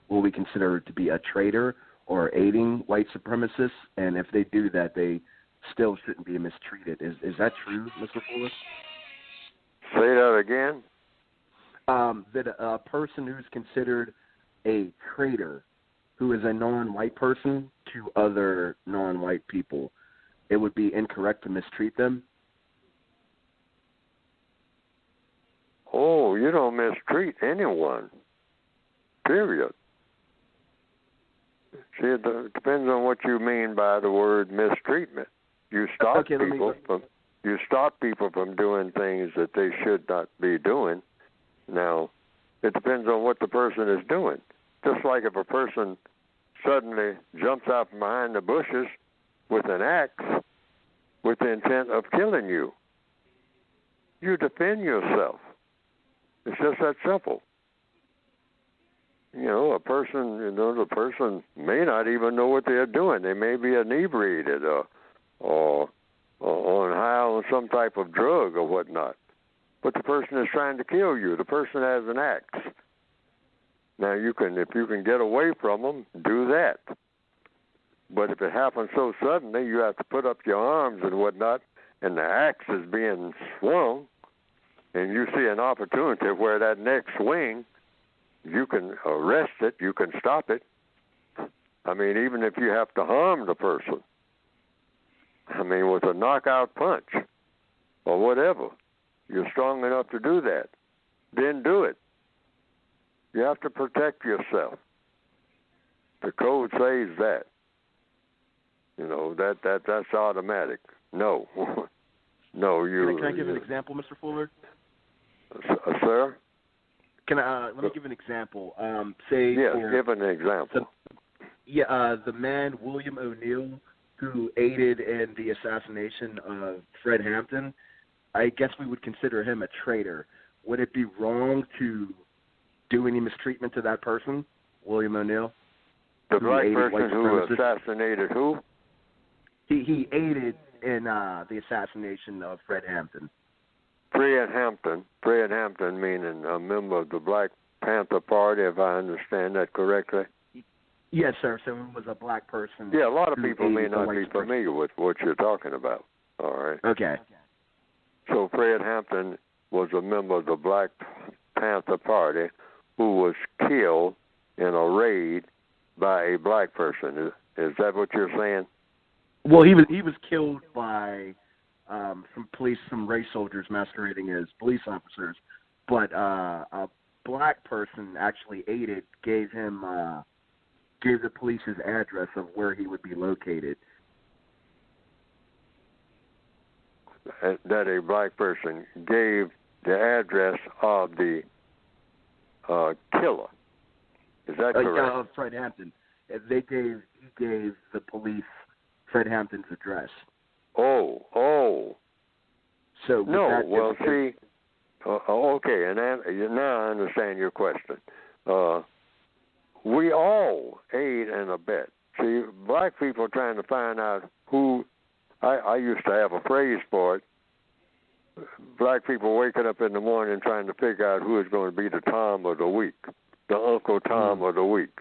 S5: what we consider to be a traitor or aiding white supremacists, and if they do that, they still shouldn't be mistreated. Is that true, Mr. Fuller?
S1: Say that again.
S5: That a person who's considered a traitor who is a non-white person to other non-white people, it would be incorrect to mistreat them?
S1: Oh, you don't mistreat anyone. Period. See, it depends on what you mean by the word mistreatment. You stop people from doing things that they should not be doing. Now, it depends on what the person is doing. Just like if a person suddenly jumps out from behind the bushes with an axe with the intent of killing you, you defend yourself. It's just that simple. The person may not even know what they're doing. They may be inebriated or on high on some type of drug or whatnot. But the person is trying to kill you. The person has an axe. Now, if you can get away from them, do that. But if it happens so suddenly, you have to put up your arms and whatnot, and the axe is being swung, and you see an opportunity where that next swing, you can arrest it, you can stop it. I mean, even if you have to harm the person, with a knockout punch or whatever, you're strong enough to do that, then do it. You have to protect yourself. The code says that. That's automatic. No. No, you...
S5: Can I give an example, Mr. Fuller?
S1: Sir?
S5: Let me give an example. Give an example. The man, William O'Neill, who aided in the assassination of Fred Hampton, I guess we would consider him a traitor. Would it be wrong to do any mistreatment to that person, William O'Neill?
S1: The black person who assassinated who?
S5: He aided in the assassination of Fred Hampton.
S1: Fred Hampton meaning a member of the Black Panther Party, if I understand that correctly.
S5: Yes, sir. So it was a black person.
S1: Yeah, a lot of people may not be familiar with what you're talking about. All right.
S5: Okay.
S1: So Fred Hampton was a member of the Black Panther Party who was killed in a raid by a black person. Is that what you're saying?
S5: Well, he was killed by some race soldiers masquerading as police officers, but a black person actually gave the police his address of where he would be located.
S1: That a black person gave the address of the killer. Is that correct?
S5: Fred Hampton. He gave the police Fred Hampton's address.
S1: Oh.
S5: So
S1: see, okay, and now I understand your question. We all aid and abet. See, black people are trying to find out who. I used to have a phrase for it. Black people waking up in the morning trying to figure out who is going to be the Tom of the week, the Uncle Tom of the week.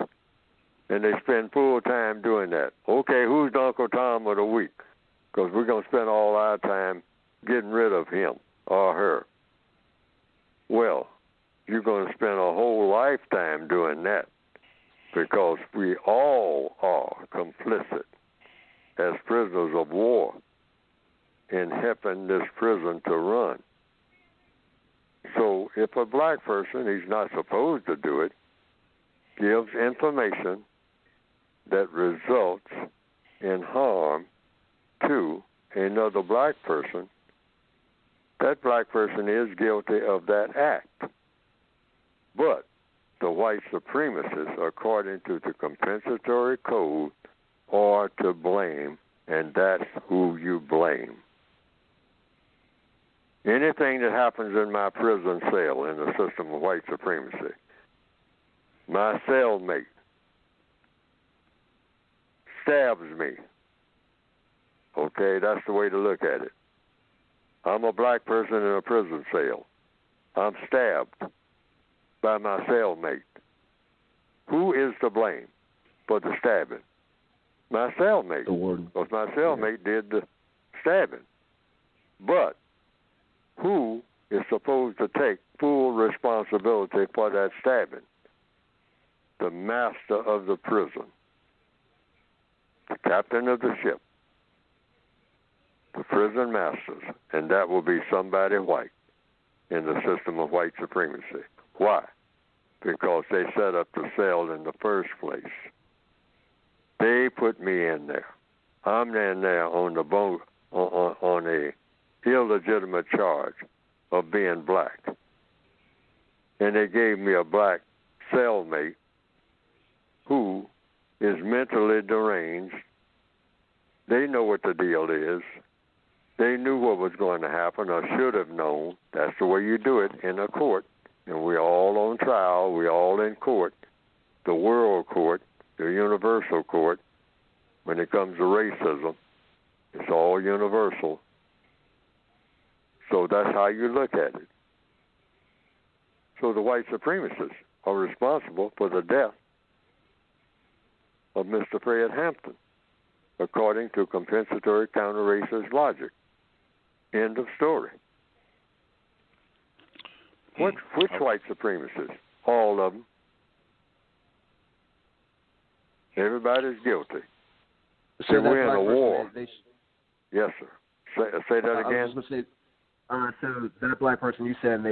S1: And they spend full time doing that. Okay, who's the Uncle Tom of the week? Because we're going to spend all our time getting rid of him or her. Well, you're going to spend a whole lifetime doing that because we all are complicit as prisoners of war in helping this prison to run. So if a black person, he's not supposed to do it, gives information that results in harm to another black person, that black person is guilty of that act. But the white supremacists, according to the compensatory code, are to blame, and that's who you blame. Anything that happens in my prison cell in the system of white supremacy, my cellmate stabs me. Okay, that's the way to look at it. I'm a black person in a prison cell. I'm stabbed by my cellmate. Who is to blame for the stabbing? My cellmate.
S5: The warden.
S1: Because my cellmate did the stabbing. But who is supposed to take full responsibility for that stabbing? the master of the prison, the captain of the ship, the prison masters, and that will be somebody white in the system of white supremacy. Why? Because they set up the cell in the first place. They put me in there. I'm in there on the boat on a illegitimate charge of being black. And they gave me a black cellmate who is mentally deranged. They know what the deal is. They knew what was going to happen or should have known. That's the way you do it in a court. And we're all on trial. We're all in court, the world court, the universal court. When it comes to racism, it's all universal. So that's how you look at it. So the white supremacists are responsible for the death of Mr. Fred Hampton, according to compensatory counter-racist logic. End of story. Which white supremacists? All of them. Everybody's guilty.
S5: So
S1: and we're in a war. Yes, sir. Say that again.
S5: I was just going to say, so that black person, you said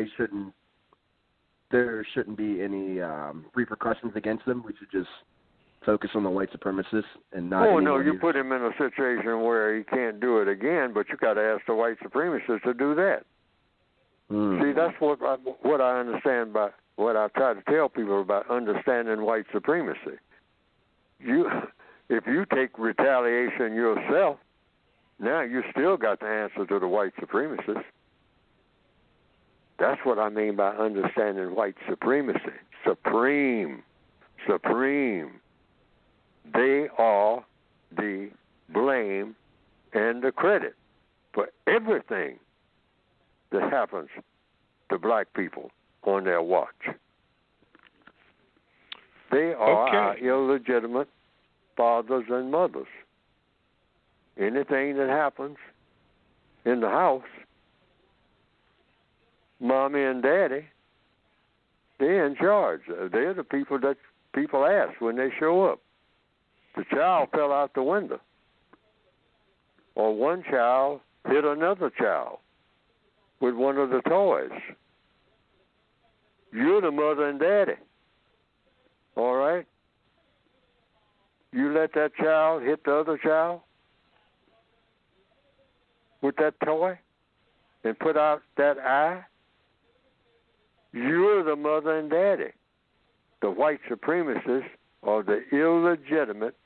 S5: there shouldn't be any repercussions against them. We should just focus on the white supremacists and not.
S1: Oh no, you put him in a situation where he can't do it again, but you got to ask the white supremacists to do that. See, that's what I understand by what I try to tell people about understanding white supremacy. If you take retaliation yourself, now you still got the answer to the white supremacists. That's what I mean by understanding white supremacy. Supreme. They are the blame and the credit for everything that happens to black people on their watch. They are our illegitimate fathers and mothers. Anything that happens in the house, mommy and daddy, they're in charge. They're the people that people ask when they show up. The child fell out the window, or one child hit another child with one of the toys. You're the mother and daddy. All right? You let that child hit the other child with that toy and put out that eye. You're the mother and daddy. The white supremacists are the illegitimate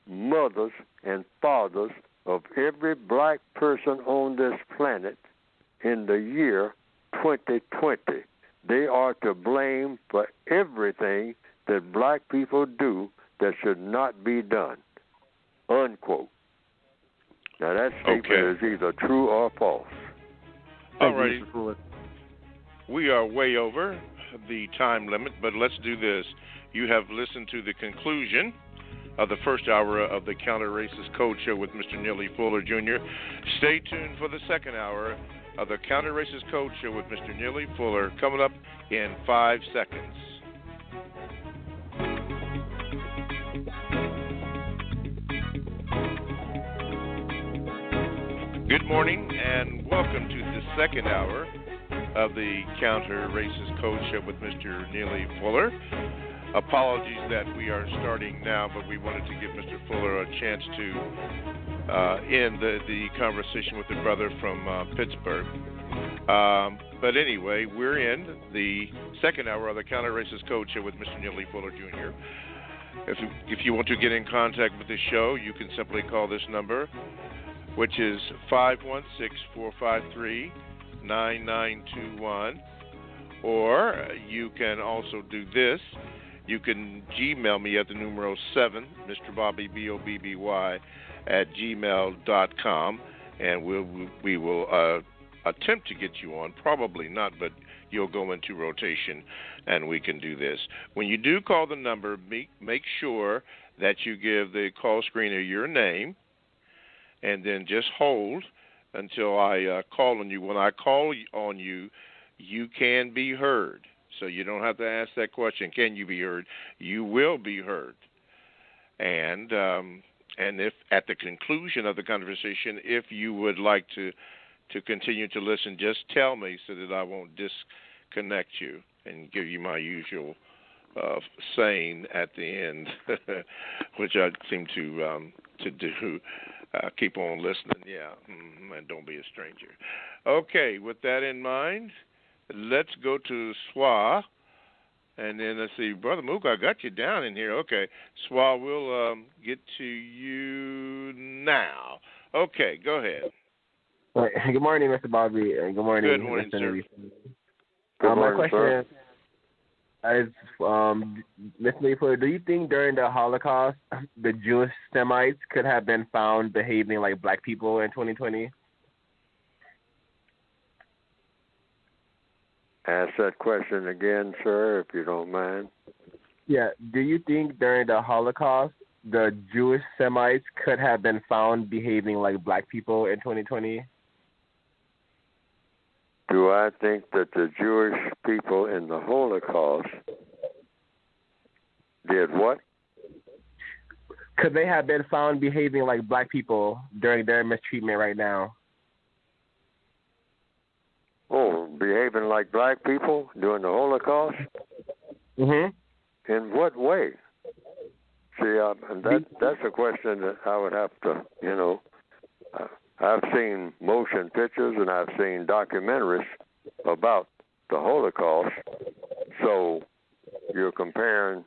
S1: mothers and fathers of every black person on this planet in the year 2020. They are to blame for everything that black people do that should not be done. Unquote. Now that statement is either true or false.
S2: All right. We are way over the time limit, but let's do this. You have listened to the conclusion of the first hour of the Counter Racist Code Show with Mr. Neely Fuller Jr. Stay tuned for the second hour of the Counter Racist Code Show with Mr. Neely Fuller, coming up in 5 seconds. Good morning and welcome to the second hour of the Counter Racist Code Show with Mr. Neely Fuller. Apologies that we are starting now, but we wanted to give Mr. Fuller a chance to end the conversation with the brother from Pittsburgh. But anyway, we're in the second hour of the Counter Racist Code Show with Mr. Neely Fuller Jr. If you want to get in contact with the show, you can simply call this number, which is 516-453-9921. Or you can also do this. You can Gmail me at the numero 7, Mr. Bobby, BOBBY, @gmail.com, and we will attempt to get you on. Probably not, but you'll go into rotation, and we can do this. When you do call the number, make sure that you give the call screener your name, and then just hold until I call on you. When I call on you, you can be heard. So you don't have to ask that question, can you be heard? You will be heard. And if at the conclusion of the conversation, if you would like to continue to listen, just tell me so that I won't disconnect you and give you my usual saying at the end, which I seem to do. Keep on listening, yeah, and don't be a stranger. Okay, with that in mind, let's go to Swa, and then let's see, Brother Mook, I got you down in here. Okay, Swa, we'll get to you now. Okay, go ahead.
S6: Right. Good morning, Mr. Bobby, and good morning,
S2: Good morning,
S6: Mr.
S2: sir.
S6: Neely.
S1: Good
S6: My
S1: morning,
S6: question
S1: sir.
S6: is, Ms. Mayfield, do you think during the Holocaust the Jewish Semites could have been found behaving like black people in 2020?
S1: Ask that question again, sir, if you don't mind.
S6: Yeah. Do you think during the Holocaust the Jewish Semites could have been found behaving like black people in 2020?
S1: Do I think that the Jewish people in the Holocaust did what?
S6: Could they have been found behaving like black people during their mistreatment right now?
S1: Oh, behaving like black people during the Holocaust?
S6: Mm-hmm.
S1: In what way? See, that's a question that I would have to, I've seen motion pictures and I've seen documentaries about the Holocaust. So you're comparing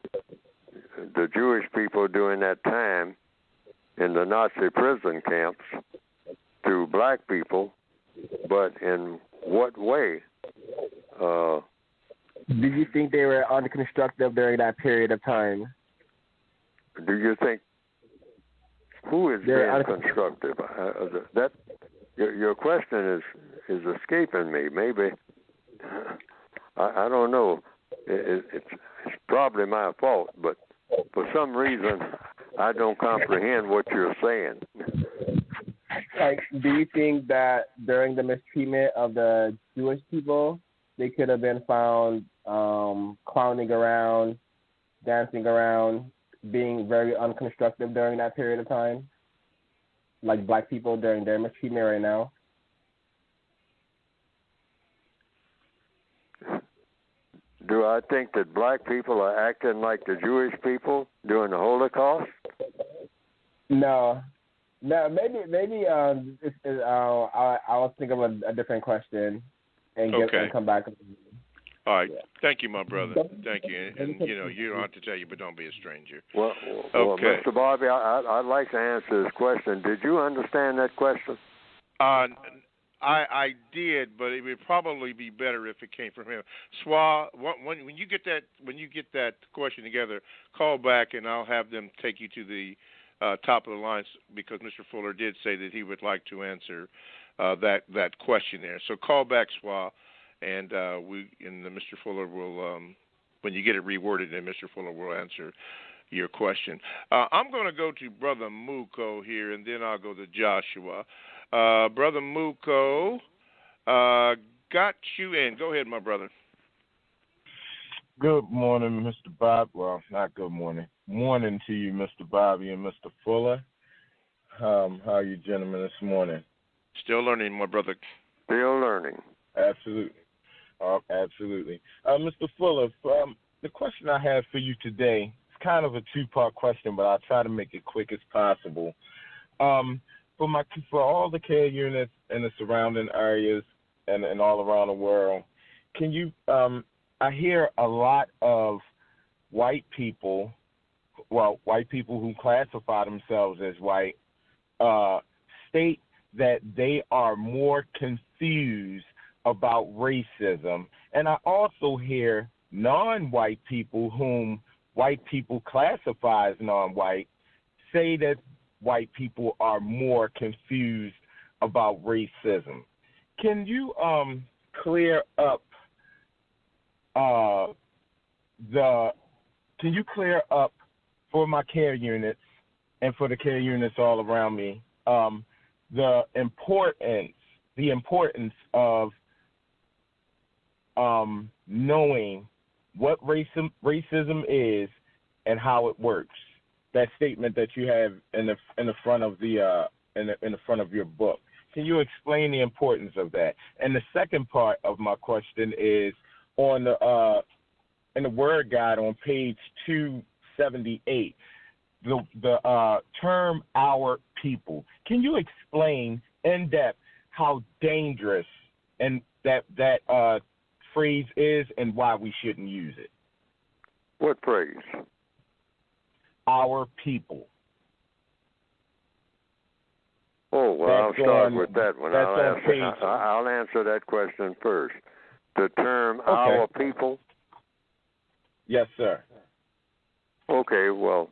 S1: the Jewish people during that time in the Nazi prison camps to black people, but in what way?
S6: Do you think they were unconstructive during that period of time?
S1: Do you think who is being constructive? That your question is escaping me. Maybe I don't know. It's probably my fault, but for some reason I don't comprehend what you're saying.
S6: Like, do you think that during the mistreatment of the Jewish people, they could have been found clowning around, dancing around, being very unconstructive during that period of time, like black people during their mistreatment right now?
S1: Do I think that black people are acting like the Jewish people during the Holocaust?
S6: No, maybe. I was thinking of a different question, and come back.
S2: All right.
S6: Yeah.
S2: Thank you, my brother. Thank you. And you don't have to tell you, but don't be a stranger.
S1: Well,
S2: okay.
S1: Mr. Bobby, I'd like to answer this question. Did you understand that question?
S2: I did, but it would probably be better if it came from him. Swa, when you get that question together, call back and I'll have them take you to the top of the line, because Mr. Fuller did say that he would like to answer that question there. So call back, Swa, and Mr. Fuller will, when you get it reworded, then Mr. Fuller will answer your question. I'm going to go to Brother Muko here, and then I'll go to Joshua. Brother Muko, got you in. Go ahead, my brother.
S7: Good morning, Mr. Bob. Well, not good morning. Morning to you, Mr. Bobby and Mr. Fuller. How are you gentlemen this morning?
S2: Still learning, my brother.
S1: Still learning.
S7: Absolutely. Absolutely. Mr. Fuller, the question I have for you today, it's kind of a two-part question, but I'll try to make it quick as possible. For all the care units in the surrounding areas and all around the world, can you? I hear a lot of white people who classify themselves as white, state that they are more confused about racism, and I also hear non-white people whom white people classify as non-white say that white people are more confused about racism. Can you clear up for my care units and for the care units all around me the importance of knowing what racism is and how it works. That statement that you have in the front of the in the front of your book. Can you explain the importance of that? And the second part of my question is on the in the Word Guide on page 278, the term "our people." Can you explain in depth how dangerous and that phrase is and why we shouldn't use it?
S1: What phrase?
S7: Our people.
S1: Oh, well, I'll start with that one. I'll answer that question first. The term "our people"?
S7: Yes, sir.
S1: Okay, well,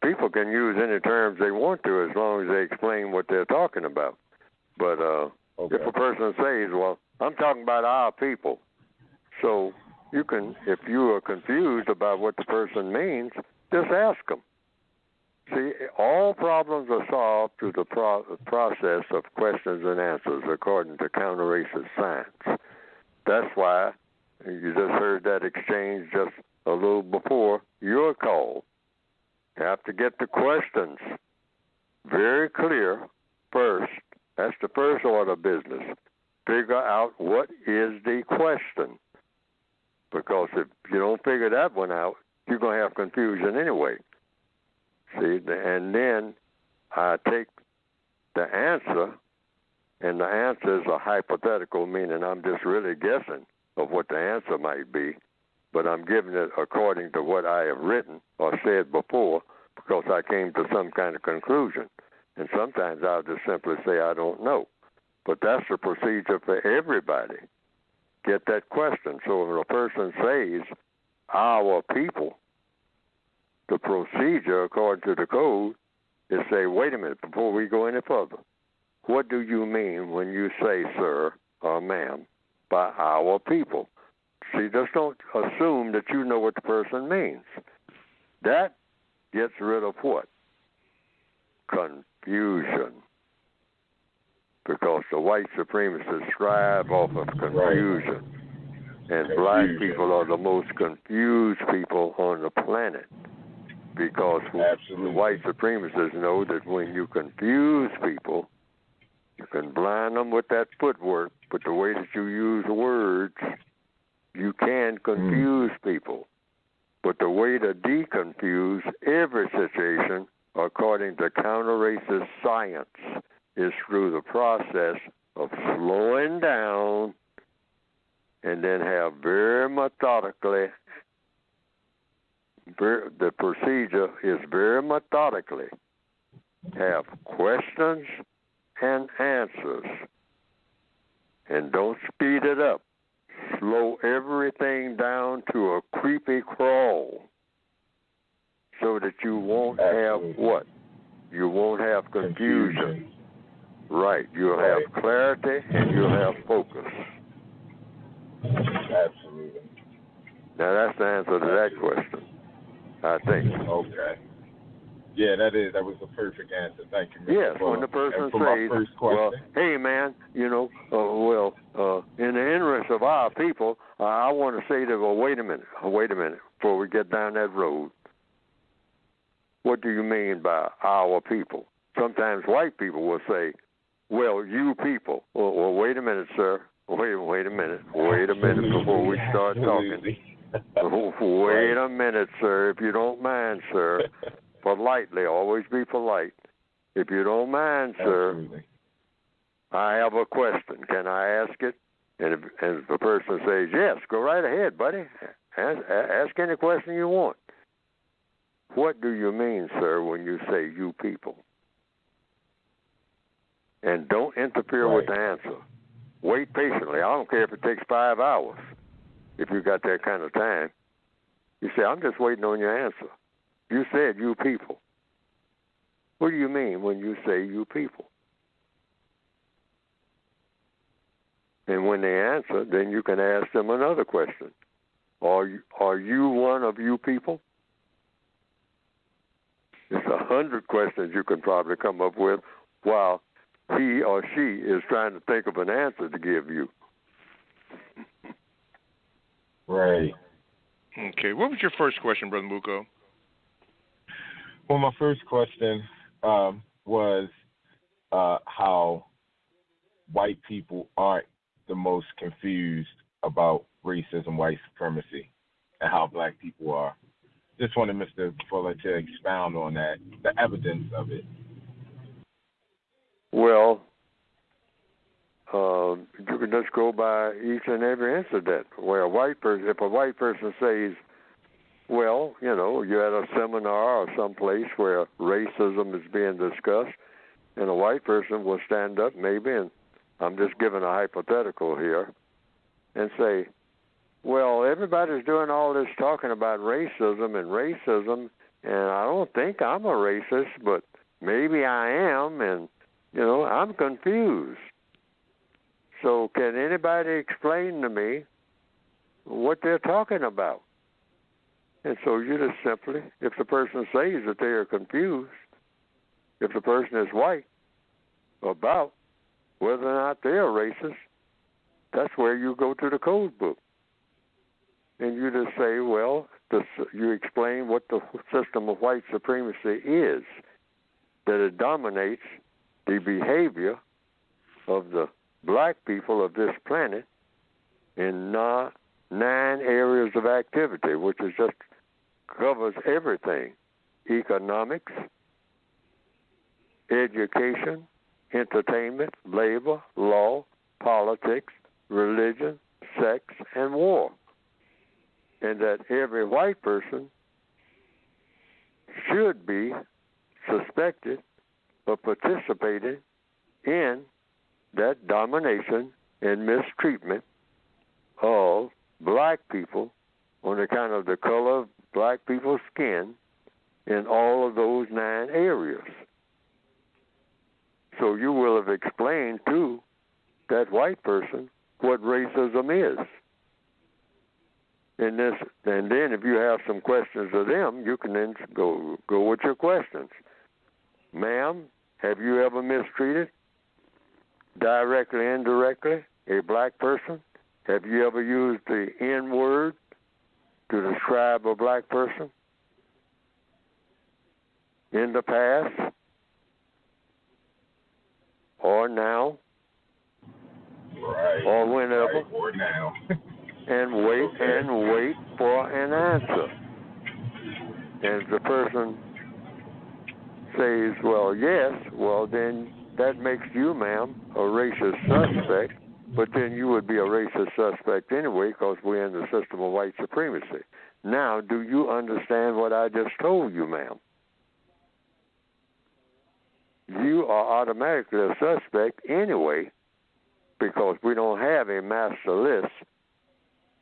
S1: people can use any terms they want to as long as they explain what they're talking about. But if a person says, well, I'm talking about our people, so you can, if you are confused about what the person means, just ask them. See, all problems are solved through the process of questions and answers according to counter-racist science. That's why you just heard that exchange just a little before your call. You have to get the questions very clear first. That's the first order of business. Figure out what is the question. Because if you don't figure that one out, you're going to have confusion anyway. See, and then I take the answer, and the answer is a hypothetical, meaning I'm just really guessing of what the answer might be, but I'm giving it according to what I have written or said before because I came to some kind of conclusion. And sometimes I'll just simply say I don't know. But that's the procedure for everybody. Get that question. So when a person says, our people, the procedure according to the code is say, wait a minute, before we go any further, what do you mean when you say, sir or ma'am, by our people? See, just don't assume that you know what the person means. That gets rid of what? Confusion. Because the white supremacists thrive off of confusion. And black people are the most confused people on the planet. Because the white supremacists know that when you confuse people, you can blind them with that footwork, but the way that you use words, you can confuse people. But the way to deconfuse every situation, according to counter-racist science, is through the process of slowing down and then have very methodically, the procedure is very methodically, have questions and answers. And don't speed it up. Slow everything down to a creepy crawl so that you won't have what? You won't have confusion. Right. You'll have clarity and you'll have focus.
S7: Absolutely.
S1: Now that's the answer to that question, I think.
S7: Okay. Yeah, that was the perfect answer. Thank you, Mr.
S1: Yes,
S7: Fuller.
S1: when the person
S7: says,
S1: well, hey, man, in the interest of our people, I want to say to them, wait a minute, before we get down that road. What do you mean by our people? Sometimes white people will say, well, you people. Well, wait a minute, sir. Wait a minute before we start talking. Wait a minute, sir, if you don't mind, sir. Politely, always be polite. If you don't mind, sir, absolutely. I have a question. Can I ask it? And if the person says, yes, go right ahead, buddy. Ask any question you want. What do you mean, sir, when you say you people? And don't interfere with the answer. Wait patiently. I don't care if it takes 5 hours. If you got that kind of time, you say, I'm just waiting on your answer. You said you people. What do you mean when you say you people? And when they answer, then you can ask them another question. Are you one of you people? There's 100 questions you can probably come up with while he or she is trying to think of an answer to give you.
S7: Right.
S2: Okay. What was your first question, Brother Muko?
S7: Well, my first question was how white people aren't the most confused about racism, white supremacy, and how black people are. Just wanted Mr. Fuller to expound on that, the evidence of it.
S1: Well, you can just go by each and every incident where if a white person says, well, you know, you're at a seminar or someplace where racism is being discussed, and a white person will stand up maybe, and I'm just giving a hypothetical here, and say, well, everybody's doing all this talking about racism, and I don't think I'm a racist, but maybe I am, and, you know, I'm confused. So can anybody explain to me what they're talking about? And so you just simply, if the person says that they are confused, if the person is white, about whether or not they're racist, that's where you go to the code book. And you just say, well, you explain what the system of white supremacy is, that it dominates the behavior of the black people of this planet in 9 areas of activity, which is just covers everything: economics, education, entertainment, labor, law, politics, religion, sex, and war. And that every white person should be suspected of participating in that domination and mistreatment of black people on account of the color of black people's skin in all of those 9 areas. So you will have explained to that white person what racism is. And then if you have some questions of them, you can then go with your questions. Ma'am, have you ever mistreated, directly, indirectly, a black person? Have you ever used the N-word to describe a black person in the past or now or whenever?
S7: Or now.
S1: and wait for an answer. And if the person says, well, yes, well, then that makes you, ma'am, a racist suspect, but then you would be a racist suspect anyway because we're in the system of white supremacy. Now, do you understand what I just told you, ma'am? You are automatically a suspect anyway because we don't have a master list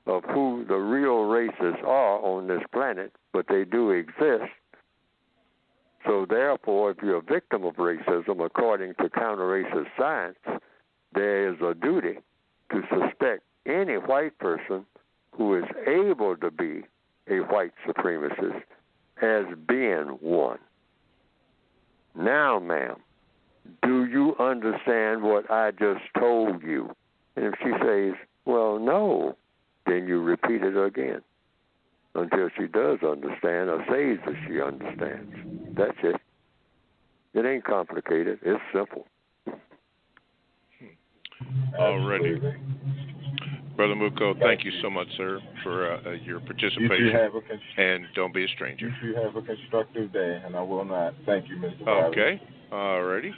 S1: of who the real races are on this planet, but they do exist. So therefore, if you're a victim of racism, according to counter-racist science, there is a duty to suspect any white person who is able to be a white supremacist as being one. Now, ma'am, do you understand what I just told you? And if she says, well, no, then you repeat it again until she does understand or says that she understands. That's it. It ain't complicated. It's simple.
S2: Already. Brother Muko, thank you so much, sir, for your participation. And don't be a stranger.
S7: You have a constructive day, and I will not. Thank you, Mr. Bobby.
S2: Okay. Alrighty.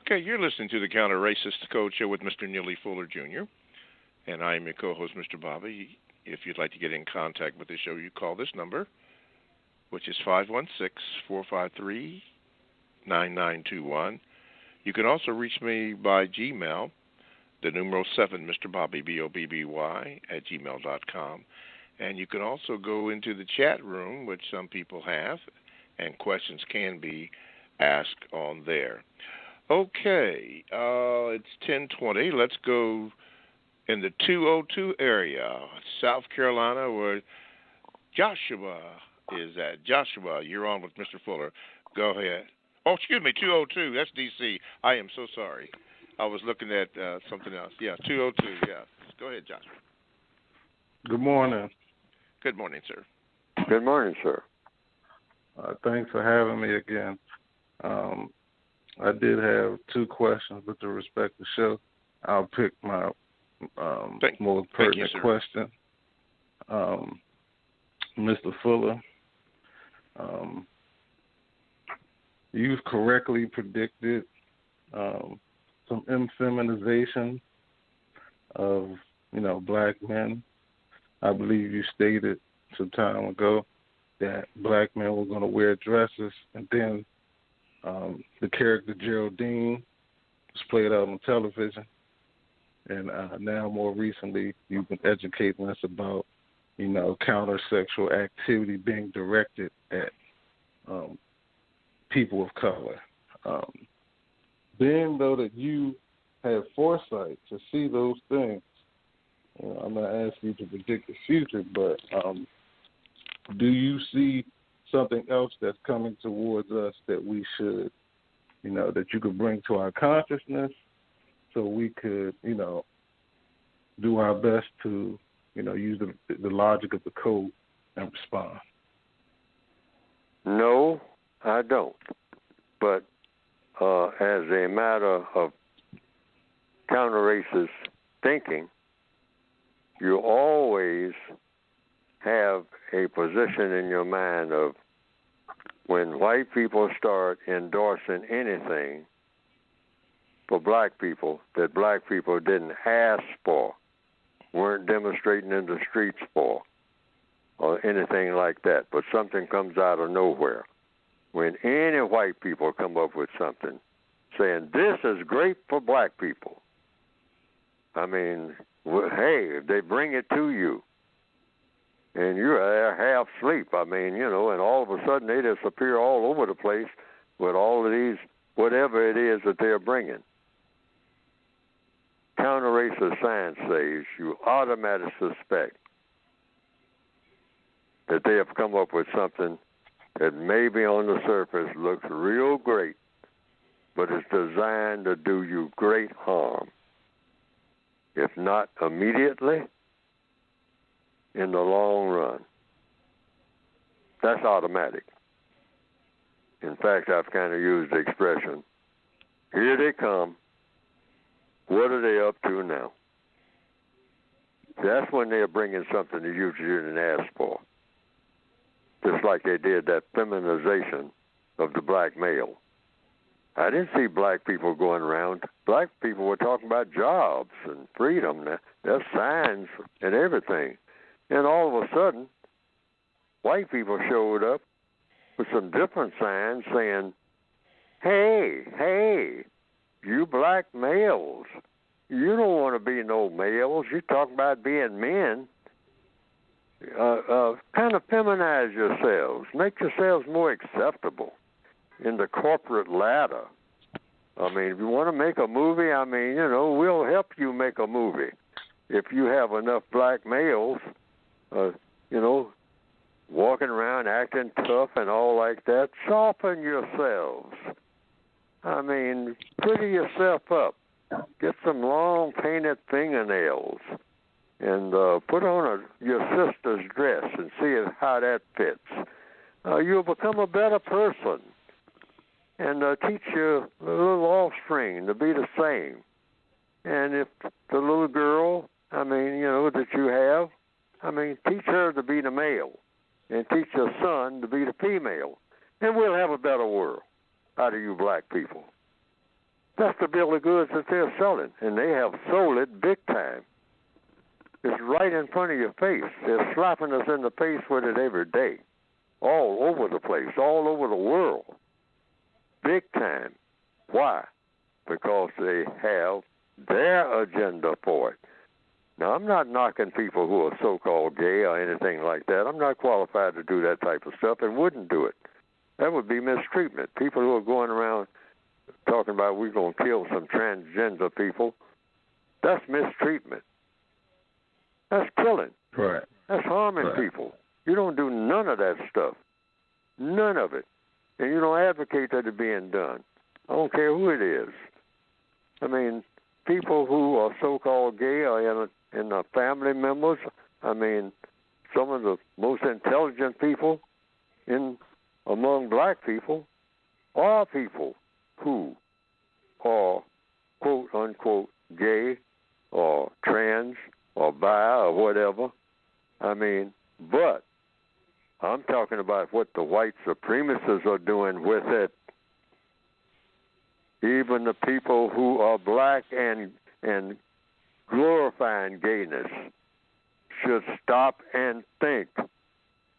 S2: Okay, you're listening to the Counter Racist Code Show with Mr. Neely Fuller, Jr., and I am your co-host, Mr. Bobby. If you'd like to get in contact with the show, you call this number, which is 516-453-9921. You can also reach me by Gmail, the numeral 7, Mr. Bobby, BOBBY, at gmail.com. And you can also go into the chat room, which some people have, and questions can be asked on there. Okay, it's 10:20. Let's go in the 202 area, South Carolina, where Joshua is at. Joshua, you're on with Mr. Fuller. Go ahead. Oh, excuse me, 202. That's D.C. I am so sorry. I was looking at something else. Yeah, 202, yeah. Go ahead, Joshua.
S8: Good morning.
S2: Good morning, sir.
S1: Good morning, sir.
S8: Thanks for having me again. I did have two questions with respect to the show. I'll pick my more pertinent question. Mr. Fuller, you've correctly predicted some infeminization of, black men. I believe you stated some time ago that black men were going to wear dresses, and then the character Geraldine was played out on television. And now, more recently, you've been educating us about, counter-sexual activity being directed at people of color. Being, though, that you have foresight to see those things, I'm not asking you to predict the future, but do you see something else that's coming towards us that we should, that you could bring to our consciousness so we could, do our best to, use the logic of the code and respond?
S1: No, I don't. But as a matter of counter-racist thinking, you always have a position in your mind of when white people start endorsing anything for black people that black people didn't ask for, weren't demonstrating in the streets for, or anything like that, but something comes out of nowhere. When any white people come up with something saying, this is great for black people, I mean, hey, they bring it to you, and you're there half asleep. I mean, and all of a sudden they just appear all over the place with all of these, whatever it is that they're bringing. Counter-racist science says you automatically suspect that they have come up with something that maybe on the surface looks real great, but it's designed to do you great harm. If not immediately, in the long run. That's automatic. In fact, I've kind of used the expression, here they come. What are they up to now? That's when they're bringing something to you didn't ask for. Just like they did that feminization of the black male. I didn't see black people going around. Black people were talking about jobs and freedom. There's signs and everything. And all of a sudden, white people showed up with some different signs saying, hey, you black males, you don't want to be no males. You talk about being men. Kind of feminize yourselves. Make yourselves more acceptable in the corporate ladder. I mean, if you want to make a movie, we'll help you make a movie. If you have enough black males, walking around acting tough and all like that, soften yourselves. I mean, pretty yourself up. Get some long painted fingernails and put on your sister's dress and see how that fits. You'll become a better person and teach your little offspring to be the same. And if the little girl, that you have, teach her to be the male and teach your son to be the female. And we'll have a better world out of you black people. That's the bill of goods that they're selling, and they have sold it big time. It's right in front of your face. They're slapping us in the face with it every day, all over the place, all over the world, big time. Why? Because they have their agenda for it. Now, I'm not knocking people who are so-called gay or anything like that. I'm not qualified to do that type of stuff and wouldn't do it. That would be mistreatment. People who are going around talking about we're going to kill some transgender people, that's mistreatment. That's killing.
S8: Right.
S1: That's harming people. You don't do none of that stuff. None of it. And you don't advocate that it being done. I don't care who it is. People who are so-called gay or in family members, some of the most intelligent people among black people are people who are quote unquote gay or trans or bi or whatever. I mean, but I'm talking about what the white supremacists are doing with it. Even the people who are black and glorifying gayness should stop and think,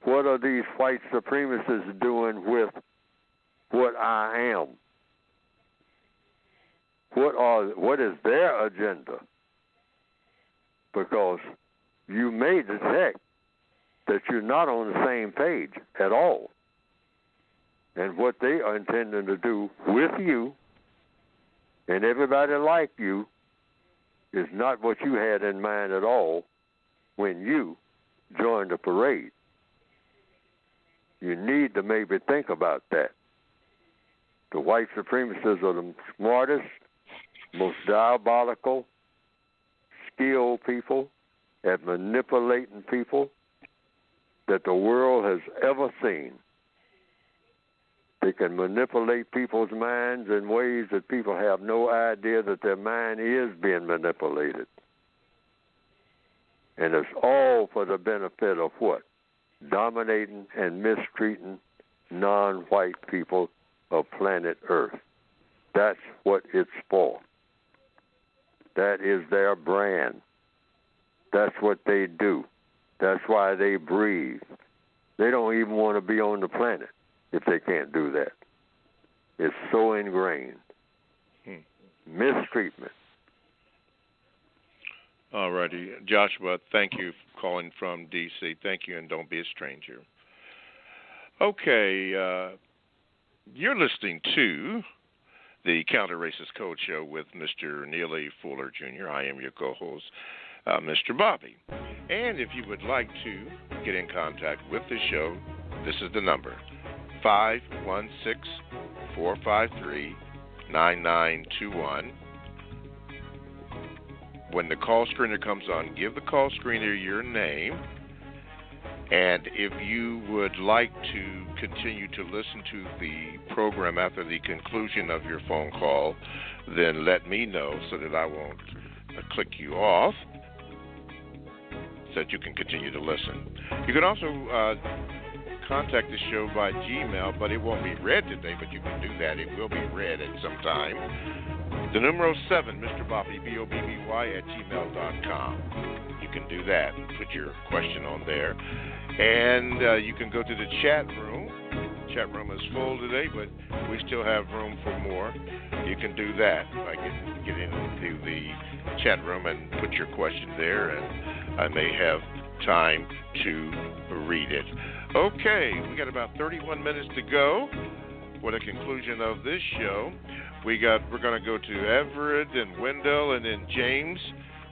S1: what are these white supremacists doing with what I am? What is their agenda? Because you may detect that you're not on the same page at all. And what they are intending to do with you and everybody like you is not what you had in mind at all when you joined the parade. You need to maybe think about that. The white supremacists are the smartest, most diabolical, skilled people at manipulating people that the world has ever seen. They can manipulate people's minds in ways that people have no idea that their mind is being manipulated. And it's all for the benefit of what? Dominating and mistreating non-white people of planet Earth. That's what it's for. That is their brand. That's what they do. That's why they breathe. They don't even want to be on the planet if they can't do that. It's so ingrained. Mistreatment.
S2: All righty. Joshua, thank you for calling from D.C. Thank you, and don't be a stranger. Okay, you're listening to the Counter Racist Code Show with Mr. Neely Fuller Jr. I am your co-host, Mr. Bobby. And if you would like to get in contact with the show, this is the number, 516-453-9921. When the call screener comes on, give the call screener your name. And if you would like to continue to listen to the program after the conclusion of your phone call, then let me know so that I won't click you off, so that you can continue to listen. You can also contact the show by Gmail, but it won't be read today, but you can do that. It will be read at some time. The number 7, Mr. Bobby, BOBBY, at gmail.com. You can do that. Put your question on there. And you can go to the chat room. Chat room is full today, but we still have room for more. You can do that by get into the chat room and put your question there, and I may have time to read it. Okay, we got about 31 minutes to go for the conclusion of this show. We're going to go to Everett and Wendell and then James.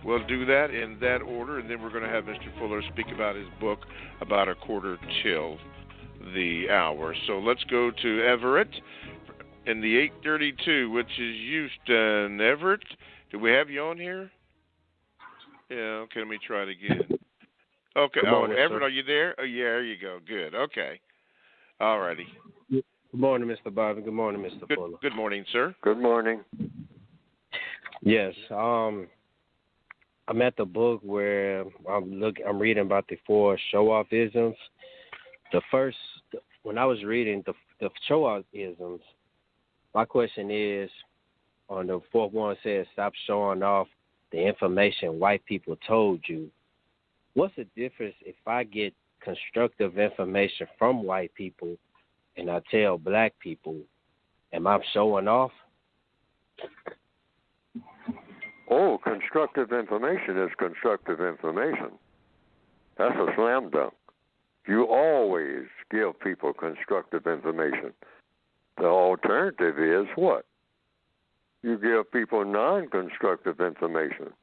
S2: We'll do that in that order, and then we're going to have Mr. Fuller speak about his book about a quarter till the hour. So let's go to Everett in the 832, which is Houston. Everett, do we have you on here? Yeah, okay, let me try it again. Okay,
S4: morning,
S2: Everett,
S4: sir.
S2: are you there? Oh, yeah, there you go. Good, okay. All righty.
S4: Good morning, Mr. Bobby. Good morning, Mr. Fuller.
S2: Good morning, sir.
S1: Good morning.
S4: Yes, I'm at the book where I'm reading about the 4 show-off-isms. The first, when I was reading the show-off-isms, my question is, on the 4th one, it says, stop showing off the information white people told you. What's the difference if I get constructive information from white people and I tell black people, am I showing off?
S1: Oh, constructive information is constructive information. That's a slam dunk. You always give people constructive information. The alternative is what? You give people non-constructive information.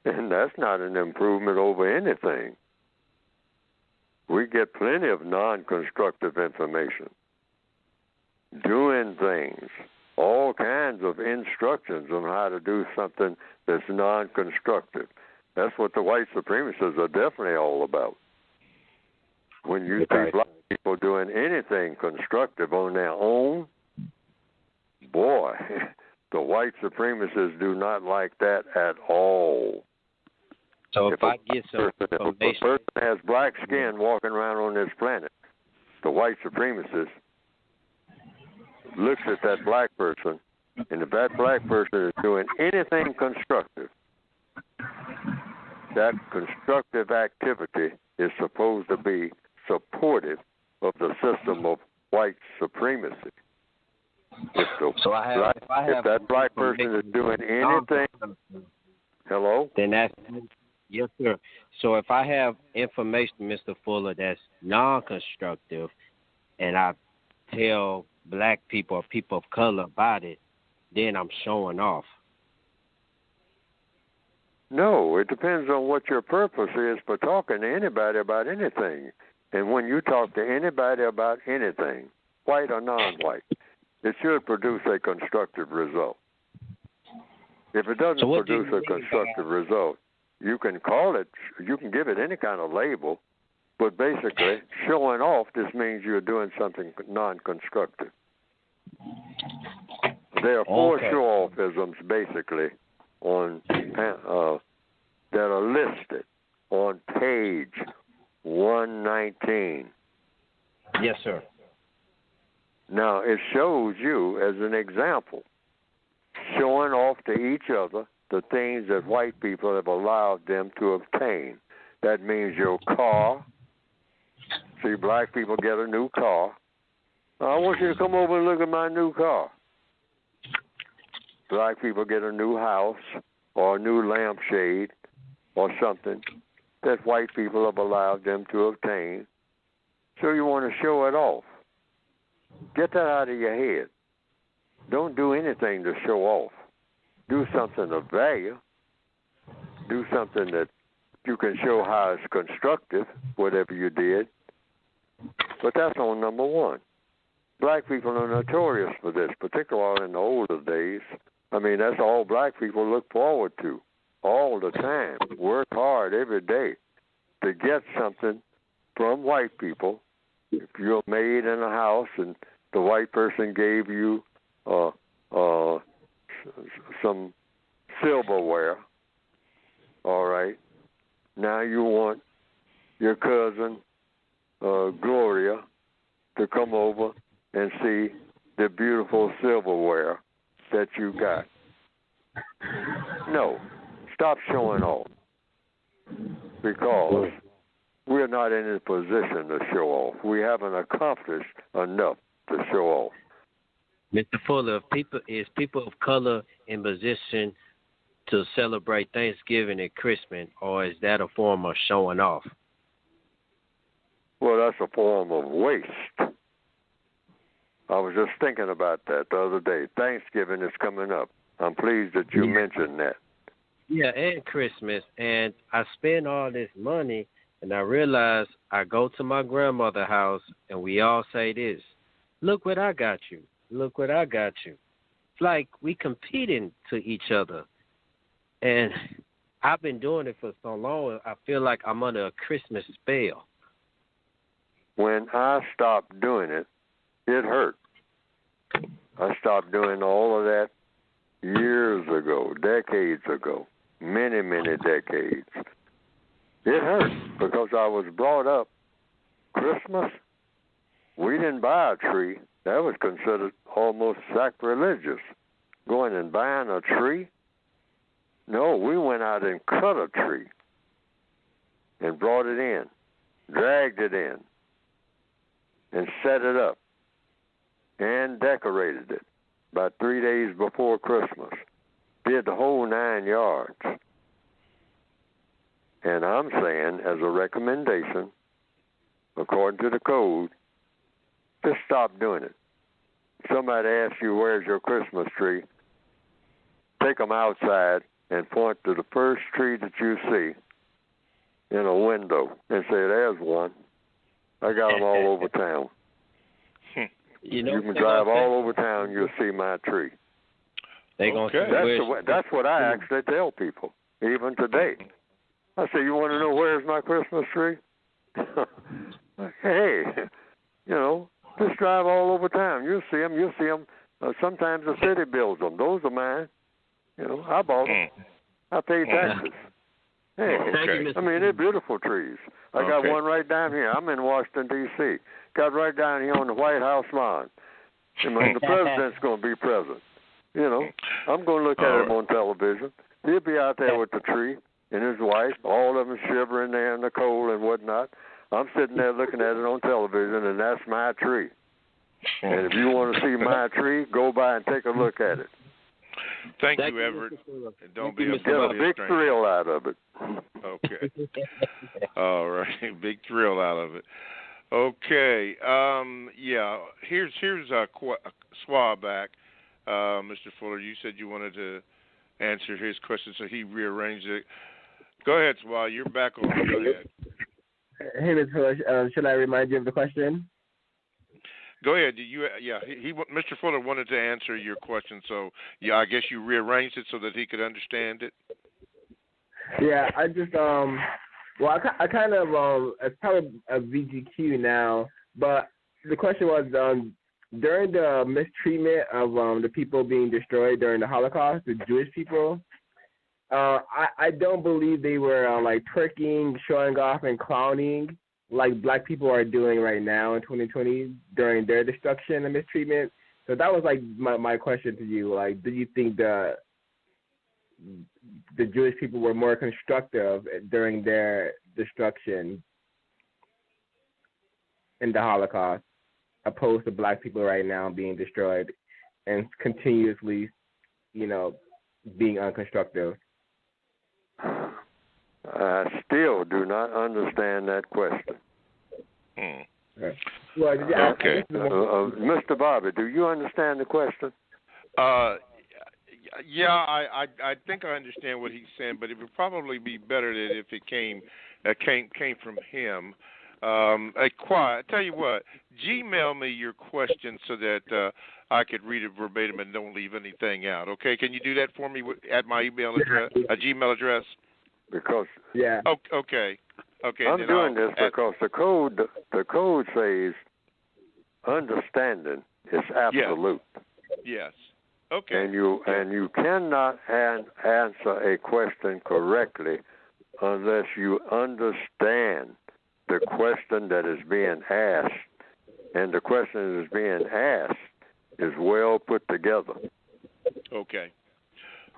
S1: And that's not an improvement over anything. We get plenty of non-constructive information. Doing things, all kinds of instructions on how to do something that's non-constructive. That's what the white supremacists are definitely all about. when you see black people doing anything constructive on their own, boy, the white supremacists do not like that at all.
S4: So if I get some
S1: if a person has black skin walking around on this planet, the white supremacist looks at that black person, and if that black person is doing anything constructive, that constructive activity is supposed to be supportive of the system of white supremacy. If that black person is doing anything, hello?
S4: Then that's, yes, sir. So if I have information, Mr. Fuller, that's non-constructive, and I tell black people or people of color about it, then I'm showing off.
S1: No, it depends on what your purpose is for talking to anybody about anything. And when you talk to anybody about anything, white or non-white, it should produce a constructive result. If it doesn't produce a constructive result, you can call it, you can give it any kind of label, but basically showing off just means you're doing something non-constructive. There are four show-offisms basically on that are listed on page 119.
S4: Yes, sir.
S1: Now, it shows you as an example, showing off to each other the things that white people have allowed them to obtain. That means your car. See, black people get a new car. I want you to come over and look at my new car. Black people get a new house or a new lampshade or something that white people have allowed them to obtain. So you want to show it off. Get that out of your head. Don't do anything to show off. Do something of value. Do something that you can show how it's constructive, whatever you did. But that's on number one. Black people are notorious for this, particularly in the older days. I mean, that's all black people look forward to all the time. Work hard every day to get something from white people. If you're a maid in a house and the white person gave you some silverware, all right, now you want your cousin, Gloria, to come over and see the beautiful silverware that you got. No, stop showing off, because we're not in a position to show off. We haven't accomplished enough to show off.
S4: Mr. Fuller, is people of color in position to celebrate Thanksgiving and Christmas, or is that a form of showing off?
S1: Well, that's a form of waste. I was just thinking about that the other day. Thanksgiving is coming up. I'm pleased that you mentioned that.
S4: Yeah, and Christmas. And I spend all this money, and I realize I go to my grandmother's house, and we all say this: look what I got you. Look what I got you. It's like we competing to each other. And I've been doing it for so long, I feel like I'm under a Christmas spell.
S1: When I stopped doing it, it hurt. I stopped doing all of that years ago, decades ago, many, many decades. It hurt because I was brought up, Christmas, we didn't buy a tree. That was considered almost sacrilegious. Going and buying a tree? No, we went out and cut a tree and brought it in, dragged it in, and set it up and decorated it about 3 days before Christmas. Did the whole 9 yards. And I'm saying, as a recommendation, according to the code, just stop doing it. Somebody asks you, where's your Christmas tree? Take them outside and point to the first tree that you see in a window and say, there's one. I got them all over town. You can drive all over town, you'll see my tree.
S4: They gonna
S1: that's what I actually tell people, even today. I say, you want to know where's my Christmas tree? hey, just drive all over town. You'll see them. Sometimes the city builds them. Those are mine. I bought them. I paid taxes. Hey,
S2: okay.
S1: They're beautiful trees. I got one right down here. I'm in Washington, D.C. Got right down here on the White House lawn. The president's going to be present. I'm going to look at him on television. He'll be out there with the tree and his wife, all of them shivering there in the cold and whatnot. I'm sitting there looking at it on television, and that's my tree. And if you want to see my tree, go by and take a look at it.
S2: Thank you, Everett. And don't be
S1: get a big thrill out of it.
S2: Okay. All right. Big thrill out of it. Okay. Here's Swab back. Mr. Fuller, you said you wanted to answer his question, so he rearranged it. Go ahead, Swab. You're back on. Go ahead.
S6: Hey, Mr. Fuller, should I remind you of the question?
S2: Go ahead. Mr. Fuller wanted to answer your question, so I guess you rearranged it so that he could understand it.
S6: Yeah, I just I kind of it's probably a VGQ now, but the question was during the mistreatment of the people being destroyed during the Holocaust, the Jewish people. I don't believe they were twerking, showing off, and clowning like black people are doing right now in 2020 during their destruction and mistreatment. So that was my question to you. Do you think the Jewish people were more constructive during their destruction in the Holocaust, opposed to black people right now being destroyed and continuously, being unconstructive?
S1: I still do not understand that question.
S6: Well,
S2: okay.
S1: Mr. Bobby, do you understand the question?
S2: Yeah, I think I understand what he's saying, but it would probably be better that if it came from him. I tell you what, Gmail me your question so that I could read it verbatim and don't leave anything out. Okay, can you do that for me at my email address, Gmail address?
S1: Because
S2: okay.
S1: I'm doing this because the code says understanding is absolute.
S2: Yes. Okay.
S1: And you cannot answer a question correctly unless you understand the question that is being asked, and the question that is being asked is well put together.
S2: Okay.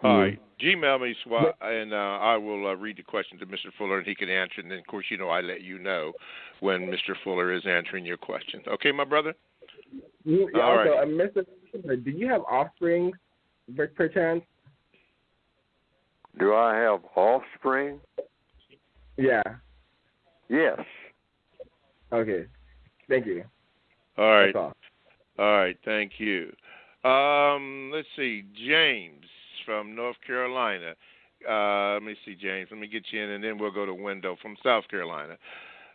S2: All right. Gmail me, Swat, and I will read the question to Mr. Fuller, and he can answer it. And then, of course, I let you know when Mr. Fuller is answering your question. Okay, my brother?
S6: All right. Mr. Fuller, do you have offspring, perchance?
S1: Do I have offspring?
S6: Yeah.
S1: Yes.
S6: Okay. Thank you.
S2: All right.
S6: That's all.
S2: All right. Thank you. Let's see. James from North Carolina. Let me see, James. Let me get you in, and then we'll go to Wendell from South Carolina.